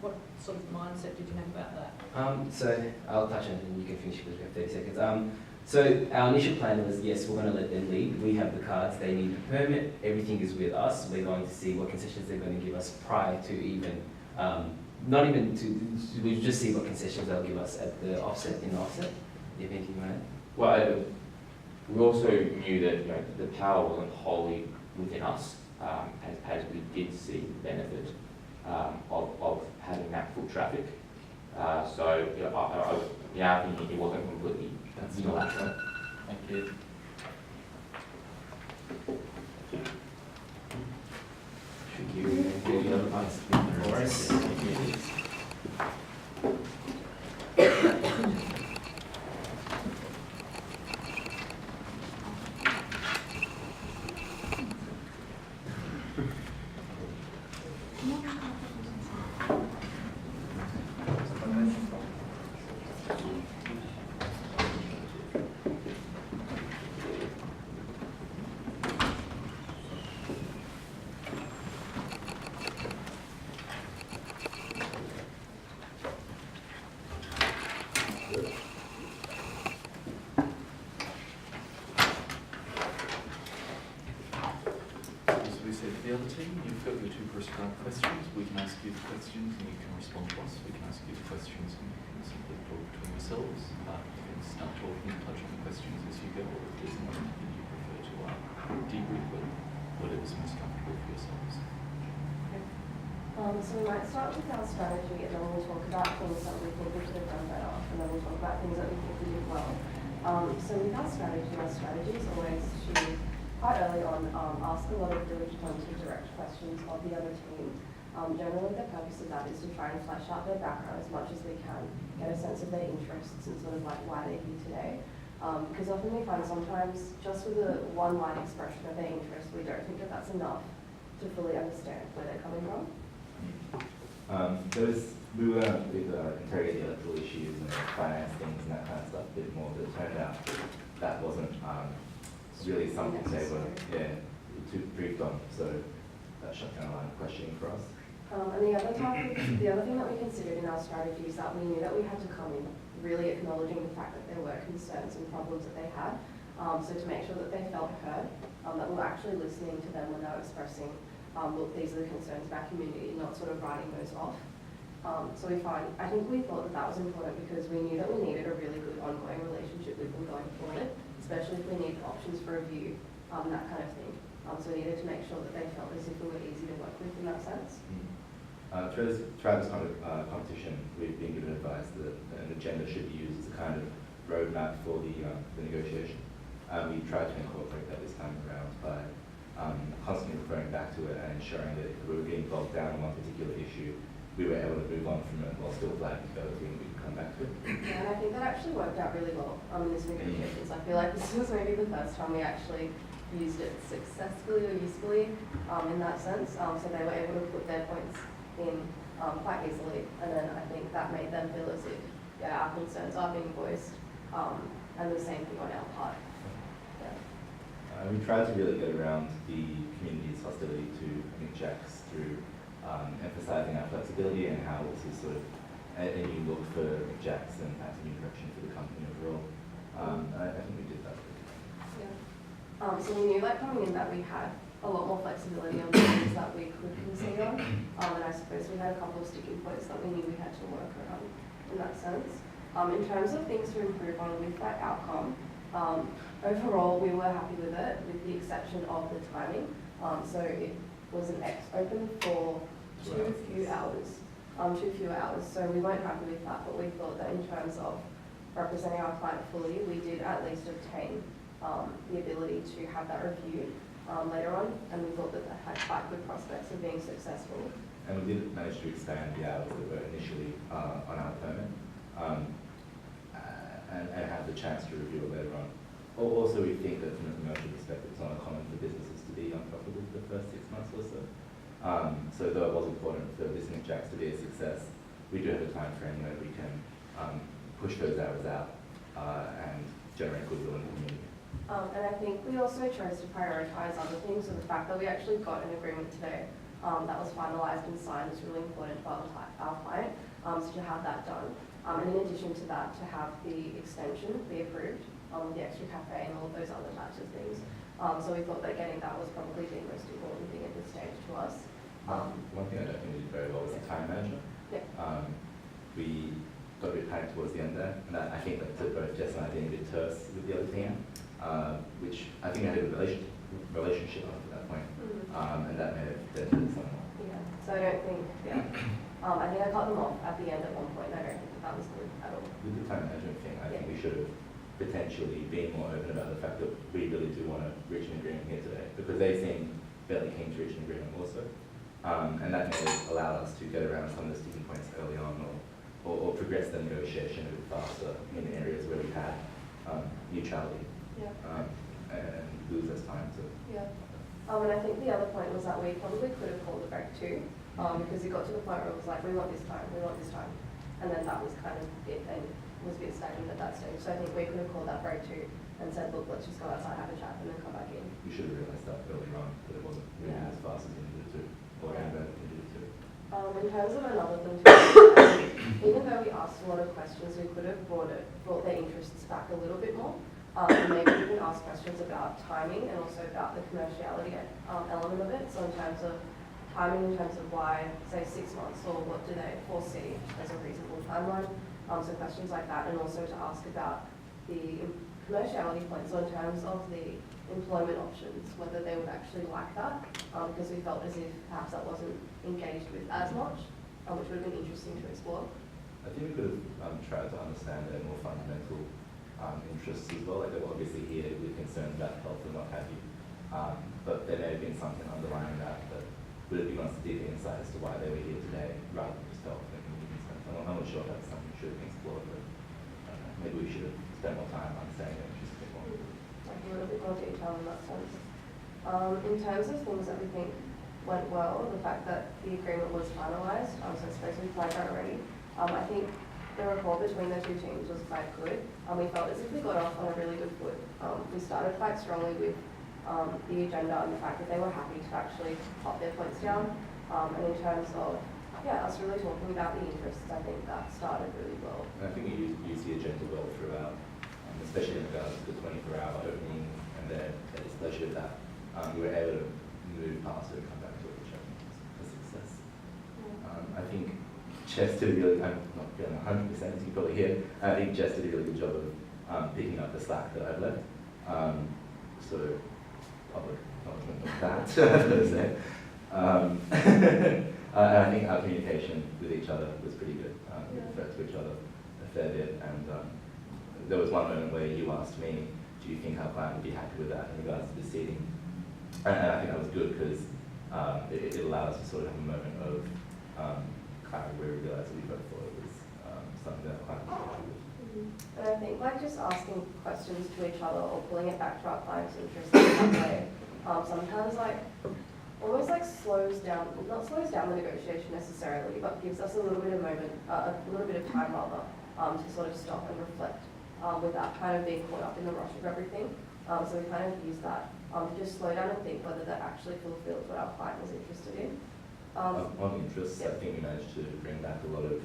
What sort of mindset did you have about that? So I'll touch on it and you can finish because we have 30 seconds. So our initial plan was, yes, we're going to let them lead. We have the cards, they need the permit, everything is with us. We're going to see what concessions they're going to give us prior to even, we'll just see what concessions they'll give us at the offset, in the offset. Do you have anything you want to add? Well, we also knew that the power wasn't wholly within us, as we did see the benefit of having that foot traffic. So I think it wasn't completely unilateral. Thank you. Thank you. Any other points? No worries. As we said to the other team, you've got your 2 prescribed questions. We can ask you the questions and you can respond to us. We can ask you the questions and you can simply talk between yourselves. You can start talking and touch on the questions as you go, or if there's anything that you prefer to debrief with, whatever's most comfortable for yourselves. So we might start with our strategy, and then we'll talk about things that we think we could have done better, and then we'll talk about things that we think we did well. So with our strategy is always to, quite early on, ask a lot of diligent direct questions of the other team. Generally, the purpose of that is to try and flesh out their background as much as we can, get a sense of their interests and sort of like why they're here today. Because often we find sometimes just with a one-line expression of their interest, we don't think that that's enough to fully understand where they're coming from. We were interrogating the electoral issues and finance things and that kind of stuff a bit more, but it turned out that wasn't really something they were too briefed on, so that shut down a line of questioning for us. And the other thing that we considered in our strategy is that we knew that we had to come in really acknowledging the fact that there were concerns and problems that they had. So to make sure that they felt heard, that we were actually listening to them when they were expressing, look, these are the concerns of our community, not sort of writing those off. So I think we thought that was important because we knew that we needed a really good ongoing relationship with them going forward, especially if we needed options for review, that kind of thing. So we needed to make sure that they felt as if we were easy to work with in that sense. Throughout this kind of competition, we've been given advice that an agenda should be used as a kind of roadmap for the negotiation. We tried to incorporate that this time around by constantly referring back to it and ensuring that if we were getting bogged down on one particular issue, we were able to move on from it while still flagging the other thing we could come back to it. Yeah, and I think that actually worked out really well in this negotiations. I feel like this was maybe the first time we actually used it successfully or usefully in that sense. So they were able to put their points in quite easily, and then I think that made them feel as if our concerns are being voiced, and the same thing on our part. We tried to really get around the community's hostility to Jack's through emphasising our flexibility and how this is sort of a new look for Jack's and perhaps a new direction for the company overall. I think we did that. Yeah. So we knew coming in that we had a lot more flexibility on the things that we could concede on. And I suppose we had a couple of sticking points that we knew we had to work around in that sense. In terms of things to improve on with that outcome, overall we were happy with it, with the exception of the timing. So it was open for too few hours. So we weren't happy with that, but we thought that in terms of representing our client fully, we did at least obtain the ability to have that review later on, and we thought that had quite good prospects of being successful. And we did manage to expand the hours that were initially on our permit, and have the chance to review it later on. Also, we think that from a commercial perspective, it's not uncommon for businesses to be unprofitable for the first 6 months or so. So though it was important for this McJack's to be a success, we do have a time frame where we can push those hours out and generate goodwill in the community. And I think we also chose to prioritise other things, so the fact that we actually got an agreement today that was finalised and signed is really important to our client, so to have that done. And in addition to that, to have the extension be approved, the extra cafe and all of those other types of things. So we thought that getting that was probably the most important thing at this stage to us. One thing I don't think we did very well was the time management. Yeah. We got a bit panicked towards the end there, and I think that both Jess and I being a bit terse with the other PM, which I think we had a relationship up to that point, and that may have dented it somewhat. Yeah, so I don't think, I think I cut them off at the end at one point, and I don't think that was good at all. With the time management thing, I think we should have potentially been more open about the fact that we really do want to reach an agreement here today, because they seem fairly keen to reach an agreement also. And that may have allowed us to get around some of the sticking points early on, or progress the negotiation a bit faster in areas where we had neutrality, and lose less time to. Yeah. And I think the other point was that we probably could have called it break too, because it got to the point where it was like, we want this time, and then that was kind of it, and it was a bit stagnant at that stage. So I think we could have called that break too and said, look, let's just go outside, have a chat, and then come back in. We should have realised that early on, that it wasn't moving as fast as we needed to, or as we needed to. In terms of another thing to even though we asked a lot of questions, we could have brought their interests back a little bit more. And maybe even ask questions about timing and also about the commerciality element of it. So in terms of timing, in terms of why, say 6 months, or what do they foresee as a reasonable timeline. So questions like that, and also to ask about the commerciality point, so in terms of the employment options, whether they would actually like that, because we felt as if perhaps that wasn't engaged with as much, which would have been interesting to explore. I think we could have tried to understand their more fundamental interests as well. Like they were obviously here with concern about health and what have you, but there may have been something underlying that would have given us a deeper insight as to why they were here today, rather than just health and convenience. I'm not sure if that's something that should have been explored, but maybe we should have spent more time understanding their interests a bit more. Like a little bit more detail in that sense. In terms of things that we think went well, the fact that the agreement was finalised, so I suppose we flagged that already. I think the rapport between the two teams was quite good. We felt as if we got off on a really good foot. We started quite strongly with the agenda and the fact that they were happy to actually pop their points down. And in terms of us really talking about the interests, I think that started really well. And I think we used the agenda well throughout, especially in regards to the 24-hour opening and their displeasure with that. We were able to move past it and come back to it, which I think was a success. I think Jess did a really, I'm not feeling 100% as you can probably hear, I think Jess did a really good job of picking up the slack that I've left. So, public acknowledgement of that, per se. And I think our communication with each other was pretty good. We referred to each other a fair bit, and there was one moment where you asked me, do you think our client would be happy with that in regards to the seating? And I think that was good because it allowed us to sort of have a moment of clarity where we realised that we both thought it was something that our client was happy with. And I think like just asking questions to each other or pulling it back to our client's interest in that way, sometimes like almost like not slows down the negotiation necessarily, but gives us a little bit of moment, a little bit of time rather, to sort of stop and reflect without kind of being caught up in the rush of everything. So we kind of use that to just slow down and think whether that actually fulfills what our client was interested in. On interests, I think we managed to bring back a lot of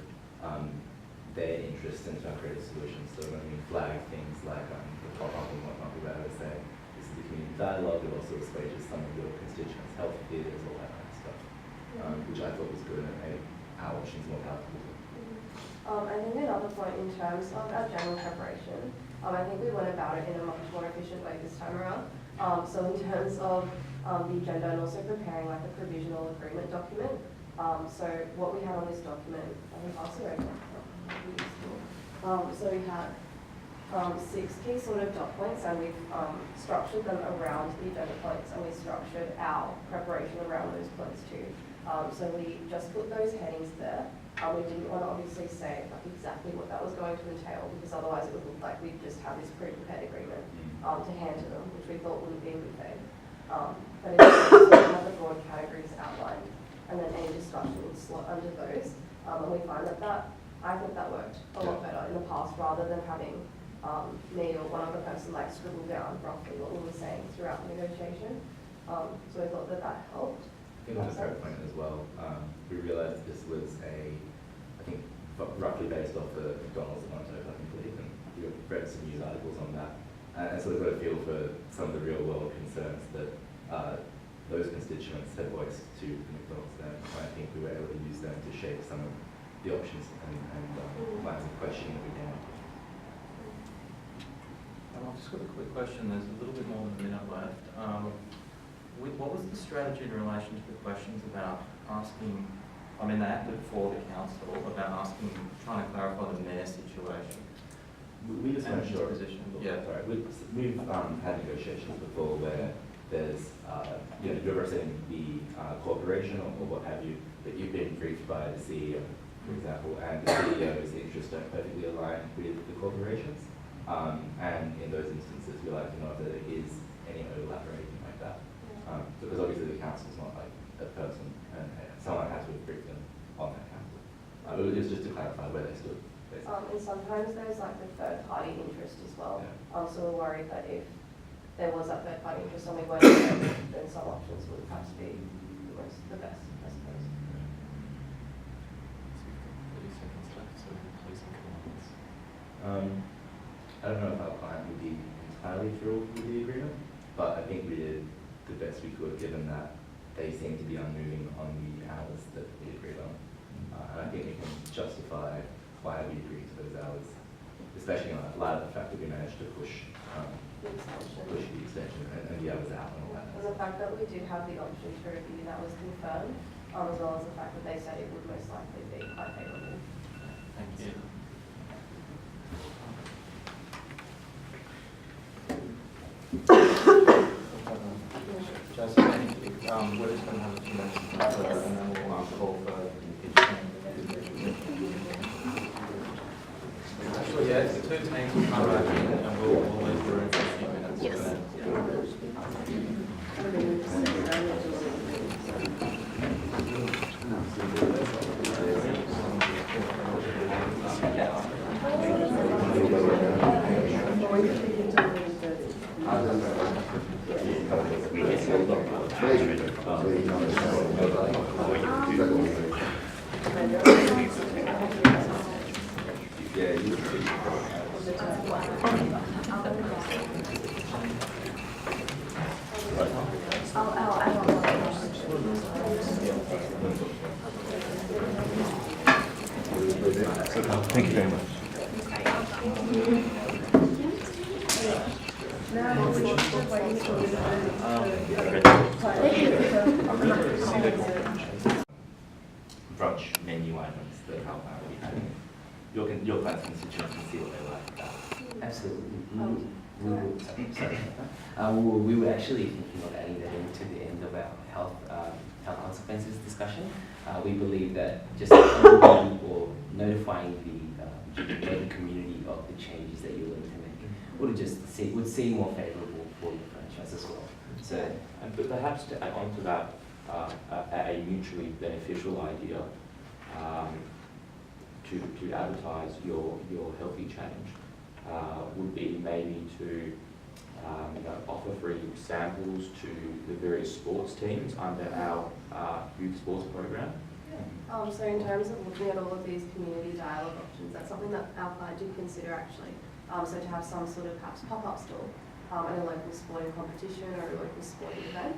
their interest into our creative solutions. So when we flag things like the pop-up and whatnot, we were able to say, this is the community dialogue. It also assuages some of your constituents' health fears, all that kind of stuff, which I thought was good and made our options more palatable. I think another point in terms of our general preparation, I think we went about it in a much more efficient way this time around. So in terms of the agenda and also preparing like a provisional agreement document. So what we had on this document, I think also right now. So we had 6 key sort of dot points, and we've structured them around the agenda points, and we structured our preparation around those points too. So we just put those headings there. We didn't want to obviously say like exactly what that was going to entail, because otherwise it would look like we just have this pre-prepared agreement to hand to them, which we thought wouldn't be a good thing. But instead, we have the broad categories outlined, and then any discussion would slot under those. And we find that I think that worked a lot better in the past, rather than having me or one other person like scribble down roughly what we were saying throughout the negotiation. So we thought that helped. I think on a fair point as well, we realised this was I think roughly based off the McDonald's and Monto, I believe, and we read some news articles on that, and so we've got a feel for some of the real world concerns that those constituents had voiced to the McDonald's then. And I think we were able to use them to shape some of the options and lines of questioning that we came up with. I've just got a quick question. There's a little bit more than a minute left. What was the strategy in relation to the questions about asking, I mean, they acted for the council about asking, trying to clarify the mayor situation? We just weren't sure. Position. Yeah, sorry. We've had negotiations before where there's, you're representing the corporation or what have you, but you've been briefed by the CEO, for example, and the CEO's interests don't perfectly align with the corporation's. And in those instances, we like to know if there is any overlap or anything like that. Because obviously the council's not like a person, and someone has to have briefed them on that council. It was just to clarify where they stood. And sometimes there's like the third party interest as well. Yeah. So we're worried that if there was that third party interest and we weren't there, then some options would perhaps be the best, I suppose. 30 seconds left, so please come on this. I don't know if our client would be entirely thrilled with the agreement, but I think we did the best we could, given that they seem to be unmoving on the hours that we agreed on. And I think we can justify why we agreed to those hours, especially in light of the fact that we managed to push the extension and the hours out and all that. And the fact that we did have the option to review that was confirmed, as well as the fact that they said it would most likely be quite favourable. Thank you. Joseph, thank you. We're just going to have a few minutes and then we'll call for actually, yeah, the 2 teams will come back in and we'll leave the room for a few minutes. Yes. Thank you very much. Brunch menu items that help out with having your client's constituents can see what they like about. Absolutely. We were actually thinking of adding that into the end of our health consequences discussion. We believe that just or notifying the community of the changes that you're willing to make would seem more favourable for your franchise as well. So, but perhaps to add on to that, a mutually beneficial idea to advertise your healthy change would be maybe to offer free samples to the various sports teams under our youth sports program. So in terms of looking at all of these community dialogue options, that's something that our client did consider actually. So to have some sort of perhaps pop-up store in a local sporting competition or a local sporting event,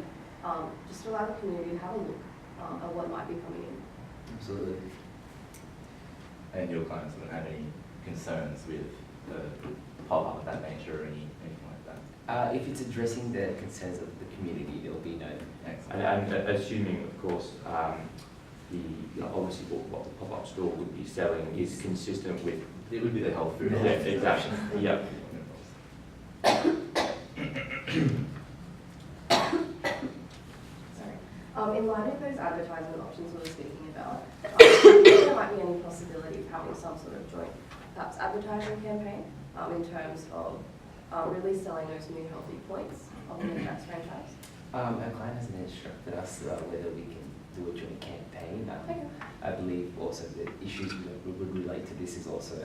just to allow the community to have a look at what might be coming in. Absolutely. And your clients wouldn't have any concerns with the pop-up of that nature or anything like that? If it's addressing the concerns of the community, there will be no. And assuming, of course, obviously what the pop-up store would be selling is consistent with. It would be the health food. Yeah, exactly. Yeah. Sorry. In light of those advertisement options we were speaking about, there might be any possibility of having some sort of joint, perhaps advertising campaign in terms of really selling those new healthy points of the Jack's franchise. Our client hasn't instructed us whether we can do a joint campaign. Okay. I believe also the issues that would relate to this is also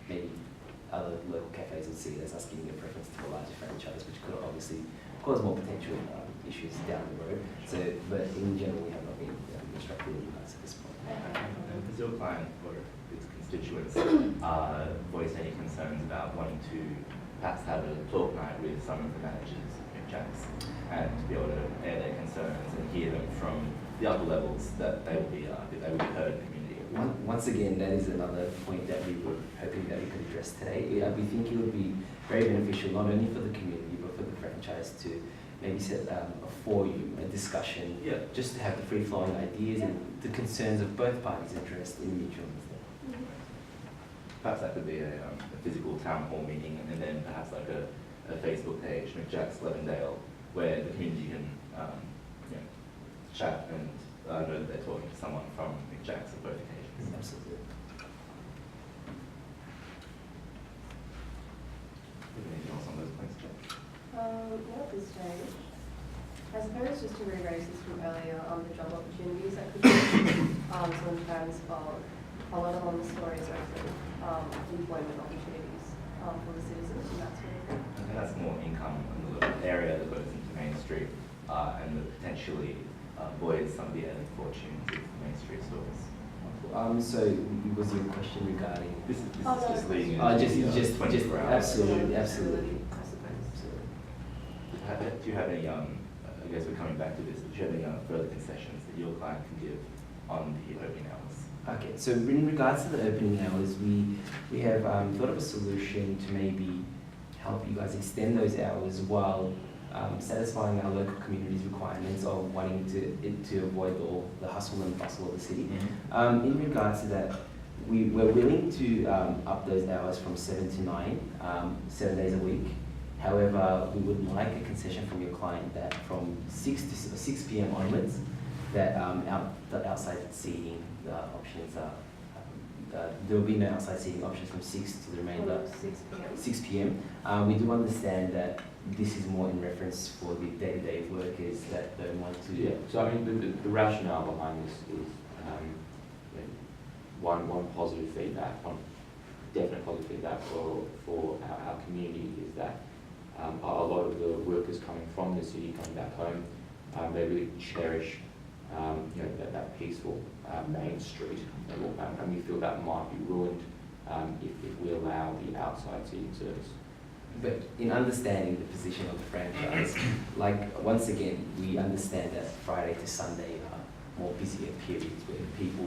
maybe other local cafes would see it as us giving a preference to a larger franchise, which could obviously cause more potential issues down the road. So, but in general, we have not been instructed in at this point. Does your client or its constituents voice any concerns about wanting to perhaps have a talk night with some of the managers at Jack's and to be able to air their concerns and hear them from the upper levels that they will be heard in the community? Once again, that is another point that we were hoping that we could address today. We think it would be very beneficial not only for the community but for the franchise to maybe set a forum, a discussion, just to have the free-flowing ideas and the concerns of both parties addressed in mutual understanding. Perhaps that could be a physical town hall meeting, and then perhaps like a Facebook page, McJack's Levendale, where the community can chat and know that they're talking to someone from McJack's at both occasions. Absolutely. Anything else on those points, Jack? Not at this stage. I suppose just to re-raise this from earlier on the job opportunities that could be so in terms of a lot of the stories are employment opportunities for the citizens and that sort of thing. And that's more income in the area that goes into Main Street and that potentially buoys some of the earning fortunes of the Main Street stores. So was your question regarding This is just leading just 24 hours. absolutely. I suppose. Do you have any, I guess we're coming back to this, do you have any further concessions that your client can give on the opening hours? Okay, so in regards to the opening hours, we have thought of a solution to maybe help you guys extend those hours while satisfying our local community's requirements of wanting to avoid all the hustle and bustle of the city. Mm-hmm. In regards to that, we're willing to up those hours from 7 to 9, 7 days a week. However, we would like a concession from your client that from 6 p.m. onwards, that the outside seating options are, there will be no outside seating options from 6 to the remainder. 6 p.m. 6 p.m. We do understand that this is more in reference for the day-to-day workers that don't want to. Yeah. So I mean, the rationale behind this is one positive feedback, one definite positive feedback for our community is that a lot of the workers coming from the city, coming back home, they really cherish that peaceful Main Street, and we feel that might be ruined if we allow the outside seating service. But in understanding the position of the franchise, like once again, we understand that Friday to Sunday are more busier periods where people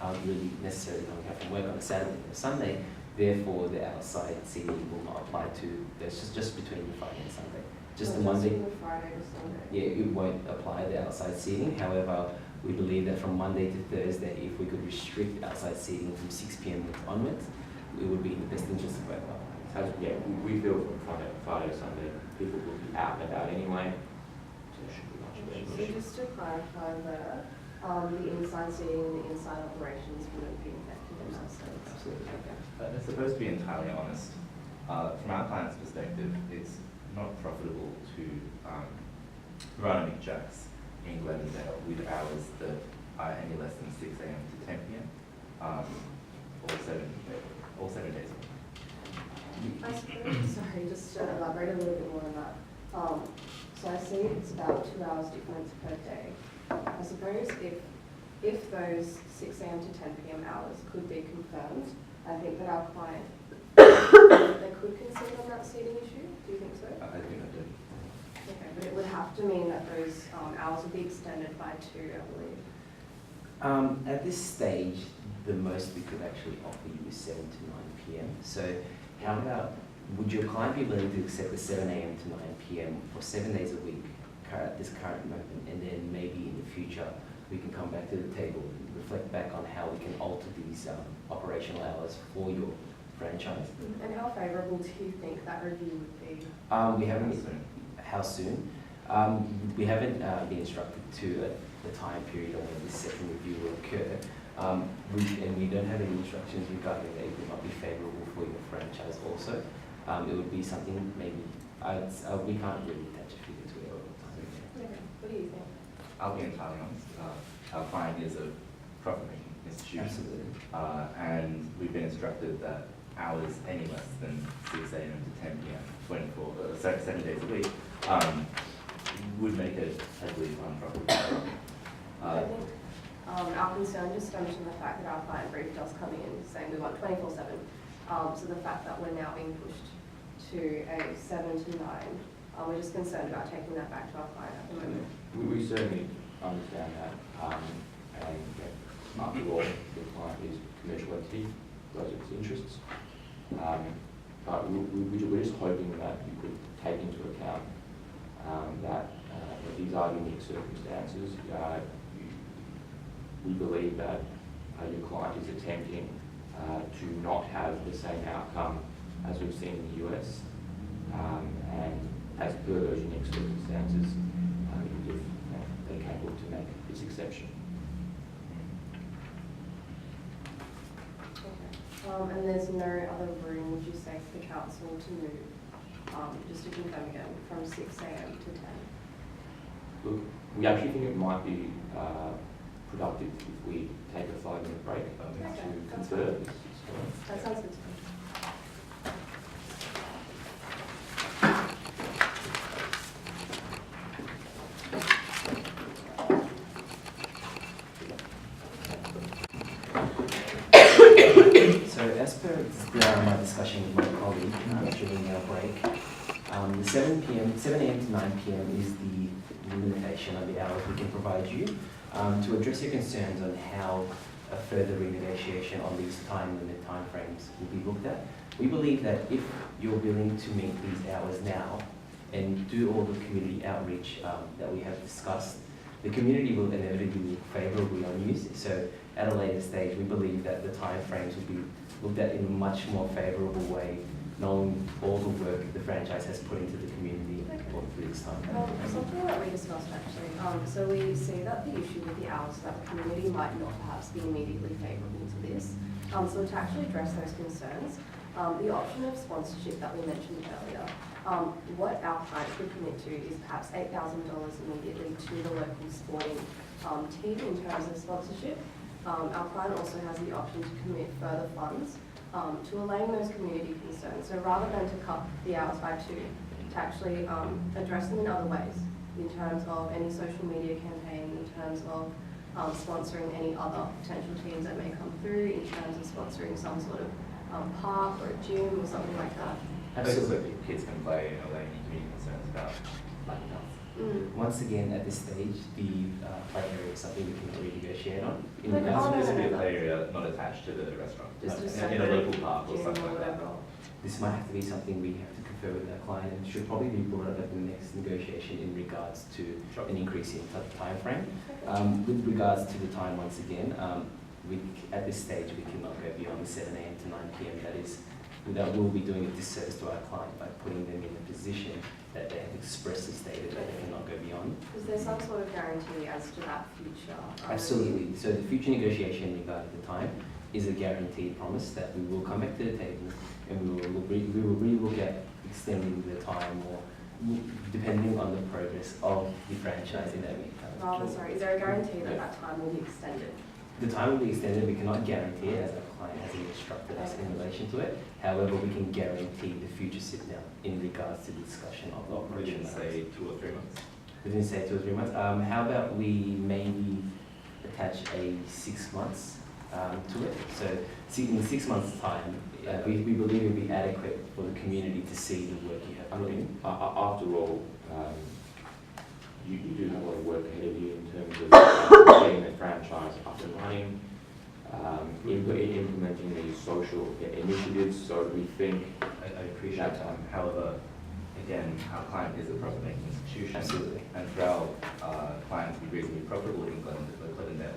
aren't really necessarily going to have from work on a Saturday or Sunday. Therefore, the outside seating will not apply to. That's just between Friday and Sunday. Just the Monday. Just Friday to Sunday. Yeah, it won't apply the outside seating. However, we believe that from Monday to Thursday, if we could restrict outside seating from 6 p.m. onwards, it would be in the best interest of both parties. Yeah, we feel from Friday to Sunday, people will be out and about anyway, so it shouldn't be much of an So issue. just to clarify there, the inside seating and the inside operations wouldn't be affected in that sense. Absolutely. Okay. They're supposed to be entirely honest. From our client's perspective, it's not profitable to run a McJack's in Glendale with hours that are any less than 6 a.m. to 10 p.m. All 7 days a week. I suppose, sorry, just to elaborate a little bit more on that. So I see it's about 2 hours difference per day. I suppose if those 6 a.m. to 10 p.m. hours could be confirmed, I think that our client they could concede on that seating issue? Do you think so? I think I do. Okay, but it would have to mean that those hours would be extended by 2, I believe. At this stage, the most we could actually offer you is 7 to 9 p.m. So how about, would your client be willing to accept the 7 a.m. to 9 p.m. for 7 days a week at this current moment, and then maybe in the future we can come back to the table, reflect back on how we can alter these operational hours for your franchise? And how favourable do you think that review would be? We haven't. How soon? We haven't been instructed to the time period on when this second review will occur. And we don't have any instructions regarding that it would not be favourable for your franchise also. It would be something maybe, we can't really attach a figure to it all the time. Okay. What do you think? I'll be entirely honest. Our client is a profit-making institution. Absolutely. And we've been instructed that hours any less than 6 a.m. to 10 p.m. 7 days a week would make it heavily unprofitable. I think our concern just stems from the fact that our client brief does come in saying we want 24/7. So the fact that we're now being pushed to a 7 to 9, we're just concerned about taking that back to our client at the moment. We certainly understand that, and after all, the client is a commercial entity, those are its interests. But we're just hoping that you could take into account that these are unique circumstances. We believe that your client is attempting to not have the same outcome as we've seen in the US, and as per those unique circumstances, if they're capable to make this exception. Okay. And there's no other room, would you say, for the council to move, just to confirm again, from 6 a.m. to 10? Look, we actually think it might be productive if we take a 5-minute break to consider this. That sounds good to me. So as per my discussion with my colleague during our break, the 7 a.m. to 9 p.m. is the limitation of the hours we can provide you. To address your concerns on how a further renegotiation on these time limit timeframes will be looked at, we believe that if you're willing to meet these hours now and do all the community outreach that we have discussed, the community will inevitably look favourably on you. So at a later stage, we believe that the timeframes will be looked at in a much more favourable way, knowing all the work the franchise has put into the community all through this time. Something that we discussed actually. So we see that the issue with the hours that the community might not perhaps be immediately favourable to this. So to actually address those concerns, the option of sponsorship that we mentioned earlier, what our clients would commit to is perhaps $8,000 immediately to the local sporting team in terms of sponsorship. Our client also has the option to commit further funds to allaying those community concerns. So rather than to cut the hours by 2, to actually address them in other ways, in terms of any social media campaign, in terms of sponsoring any other potential teams that may come through, in terms of sponsoring some sort of park or a gym or something like that. Absolutely. Kids can play and allaying community concerns about lack of health. Once again, at this stage, the play area is something we can renegotiate on. In Like, regards oh, to This no, would be no, a play area not attached to the restaurant, Just in a local park or gym something or like that. whatever. This might have to be something we have to confer with our client, and should probably be brought up at the next negotiation in regards to an increase in time frame. With regards to the time, once again, at this stage we cannot go beyond 7 a.m. to 9 p.m. That will be doing a disservice to our client by putting them in a position that they have expressly stated that they cannot go beyond. Is there some sort of guarantee as to that future? Absolutely. So the future negotiation regarding the time is a guaranteed promise that we will come back to the table and we will relook at extending the time or depending on the progress of the franchise in that meantime. Rather, sorry, is there a guarantee that that time will be extended? The time will be extended. We cannot guarantee it as our client hasn't instructed us in relation to it. However, we can guarantee the future sit down in regards to the discussion of the operation. Within, say, 2 or 3 months. Within, say, 2 or 3 months. How about we maybe attach a 6 months to it. So in 6 months' time, we believe it will be adequate for the community to see the work you have I put in. mean, after all, you do have a lot of work ahead of you in terms of getting the franchise up and running, implementing these social initiatives. So we think I appreciate that. However, again, our client is a profit-making institution. Absolutely. And for our client to be reasonably profitable in Glendale,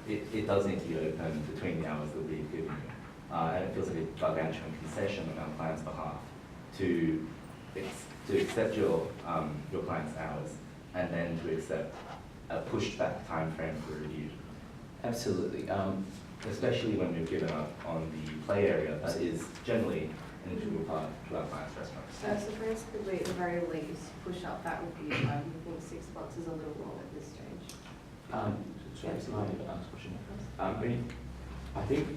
it does need to be open between the hours that we've given you. And it feels like a gargantuan concession on our client's behalf to accept your client's hours and then to accept a pushed back time frame for review. Absolutely. Especially when we've given up on the play area that is generally an integral part to our client's restaurants. So I suppose could we at the very least push up that review time? I think 6 months is a little long at this stage. Sorry, can I ask a question? I think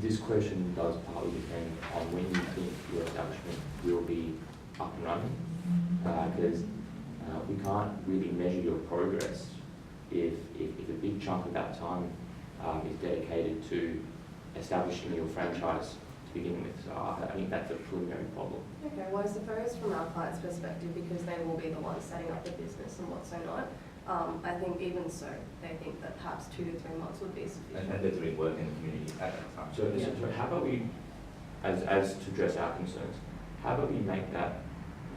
this question does partly depend on when you think your establishment will be up and running, because we can't really measure your progress if a big chunk of that time is dedicated to establishing your franchise to begin with. So I think that's a preliminary problem. Okay, well I suppose from our client's perspective, because they will be the ones setting up the business and what's so not, I think even so, they think that perhaps 2 to 3 months would be sufficient. And they're doing work in the community at that time. So how about we, as to address our concerns, how about we make that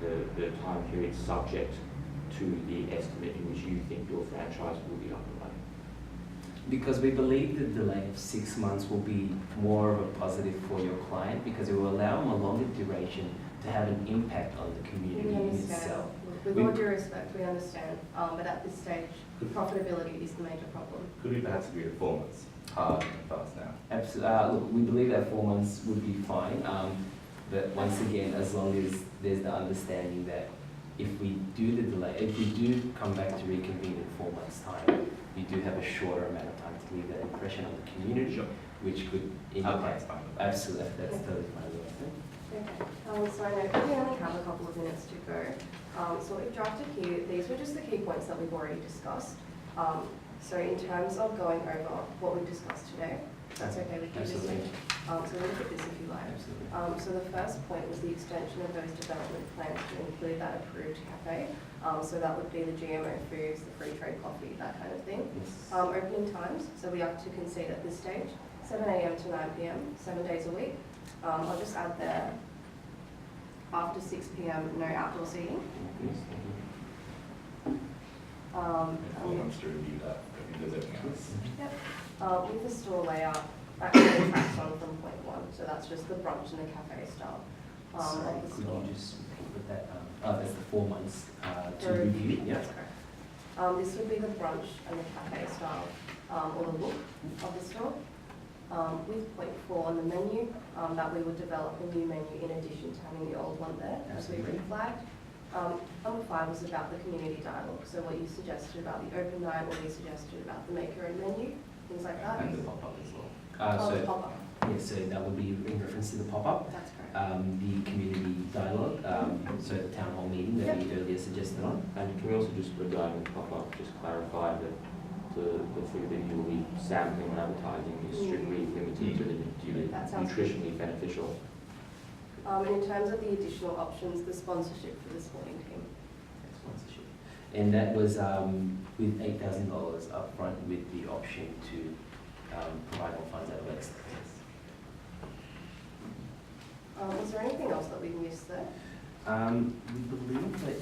the time period subject to the estimate in which you think your franchise will be up and running? Because we believe the delay of 6 months will be more of a positive for your client because it will allow them a longer duration to have an impact on the community We in understand. itself. With all due respect, we understand, but at this stage, profitability is the major problem. Could we perhaps agree to 4 months? Hard and fast now. Absolutely. Look, we believe that 4 months would be fine. But once again, as long as there's the understanding that if we do the delay, if we do come back to reconvene in 4 months' time, we do have a shorter amount of time to leave that impression on the community, Sure. which could Our impact. client's fine with that. Absolutely, that's totally fine with us. Okay, so I know we only have a couple of minutes to go. So what we've drafted here, these were just the key points that we've already discussed. So in terms of going over what we've discussed today, if that's okay with you. Absolutely. So we'll look at this if you like. Absolutely. So the first point was the extension of those development plans to include that approved cafe. So that would be the GMO foods, the free trade coffee, that kind of thing. Yes. Opening times, so we have to concede at this stage, 7 a.m. to 9 p.m., 7 days a week. I'll just add there, after 6 p.m., no outdoor seating. Yes. And 4 months to review that, if there's anything else. Yep. With the store layout, that kind of tracks on from point 1, so that's just the brunch and the cafe style. Sorry, of the could store. you just put that, that's the 4 months to For review? Yeah. That's correct. This would be the brunch and the cafe style, or the look of the store. With point 4 on the menu, that we would develop a new menu in addition to having the old one there, as we reflagged. Number 5 was about the community dialogue, so what you suggested about the open night, what you suggested about the make your own menu, things like that. And the pop-up as well. The So, pop-up, yes, so that would be in reference to the pop-up. that's correct. The community dialogue, so the town hall meeting that we earlier suggested on. And can we also just, regarding the pop-up, just clarify that the food that you will be sampling and advertising is strictly limited to the That sounds good. nutritionally beneficial? In terms of the additional options, the sponsorship for the sporting team. Sponsorship. And that was with $8,000 upfront with the option to provide more funds out of ALSA. Was there anything else that we missed there? We believe that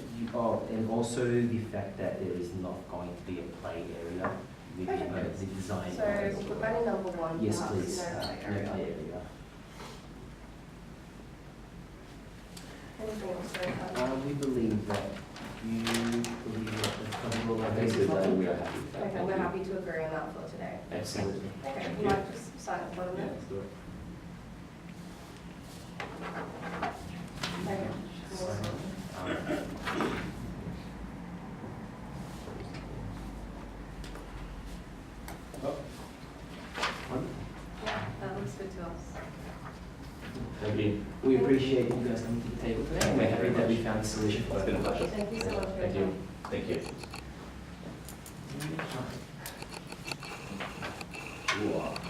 and also the fact that there is not going to be a play area with Okay. the design. So we'll put that in number 1. Yes, perhaps, please. no play No area. play area. Anything else? Sorry, We believe that you believe that the covered all I our think bases. that we are happy with that. Okay, Thank we're you. happy to agree on that for today. Absolutely. Okay, Thank you you. might just sign at the bottom Yeah, there. let's do it. Okay. Yeah, that looks good to us. Thank you. We appreciate you guys coming to the table today, and we're happy that we found a solution for It's been a it. pleasure. Thank you so much for your Thank you. time. Thank you. who are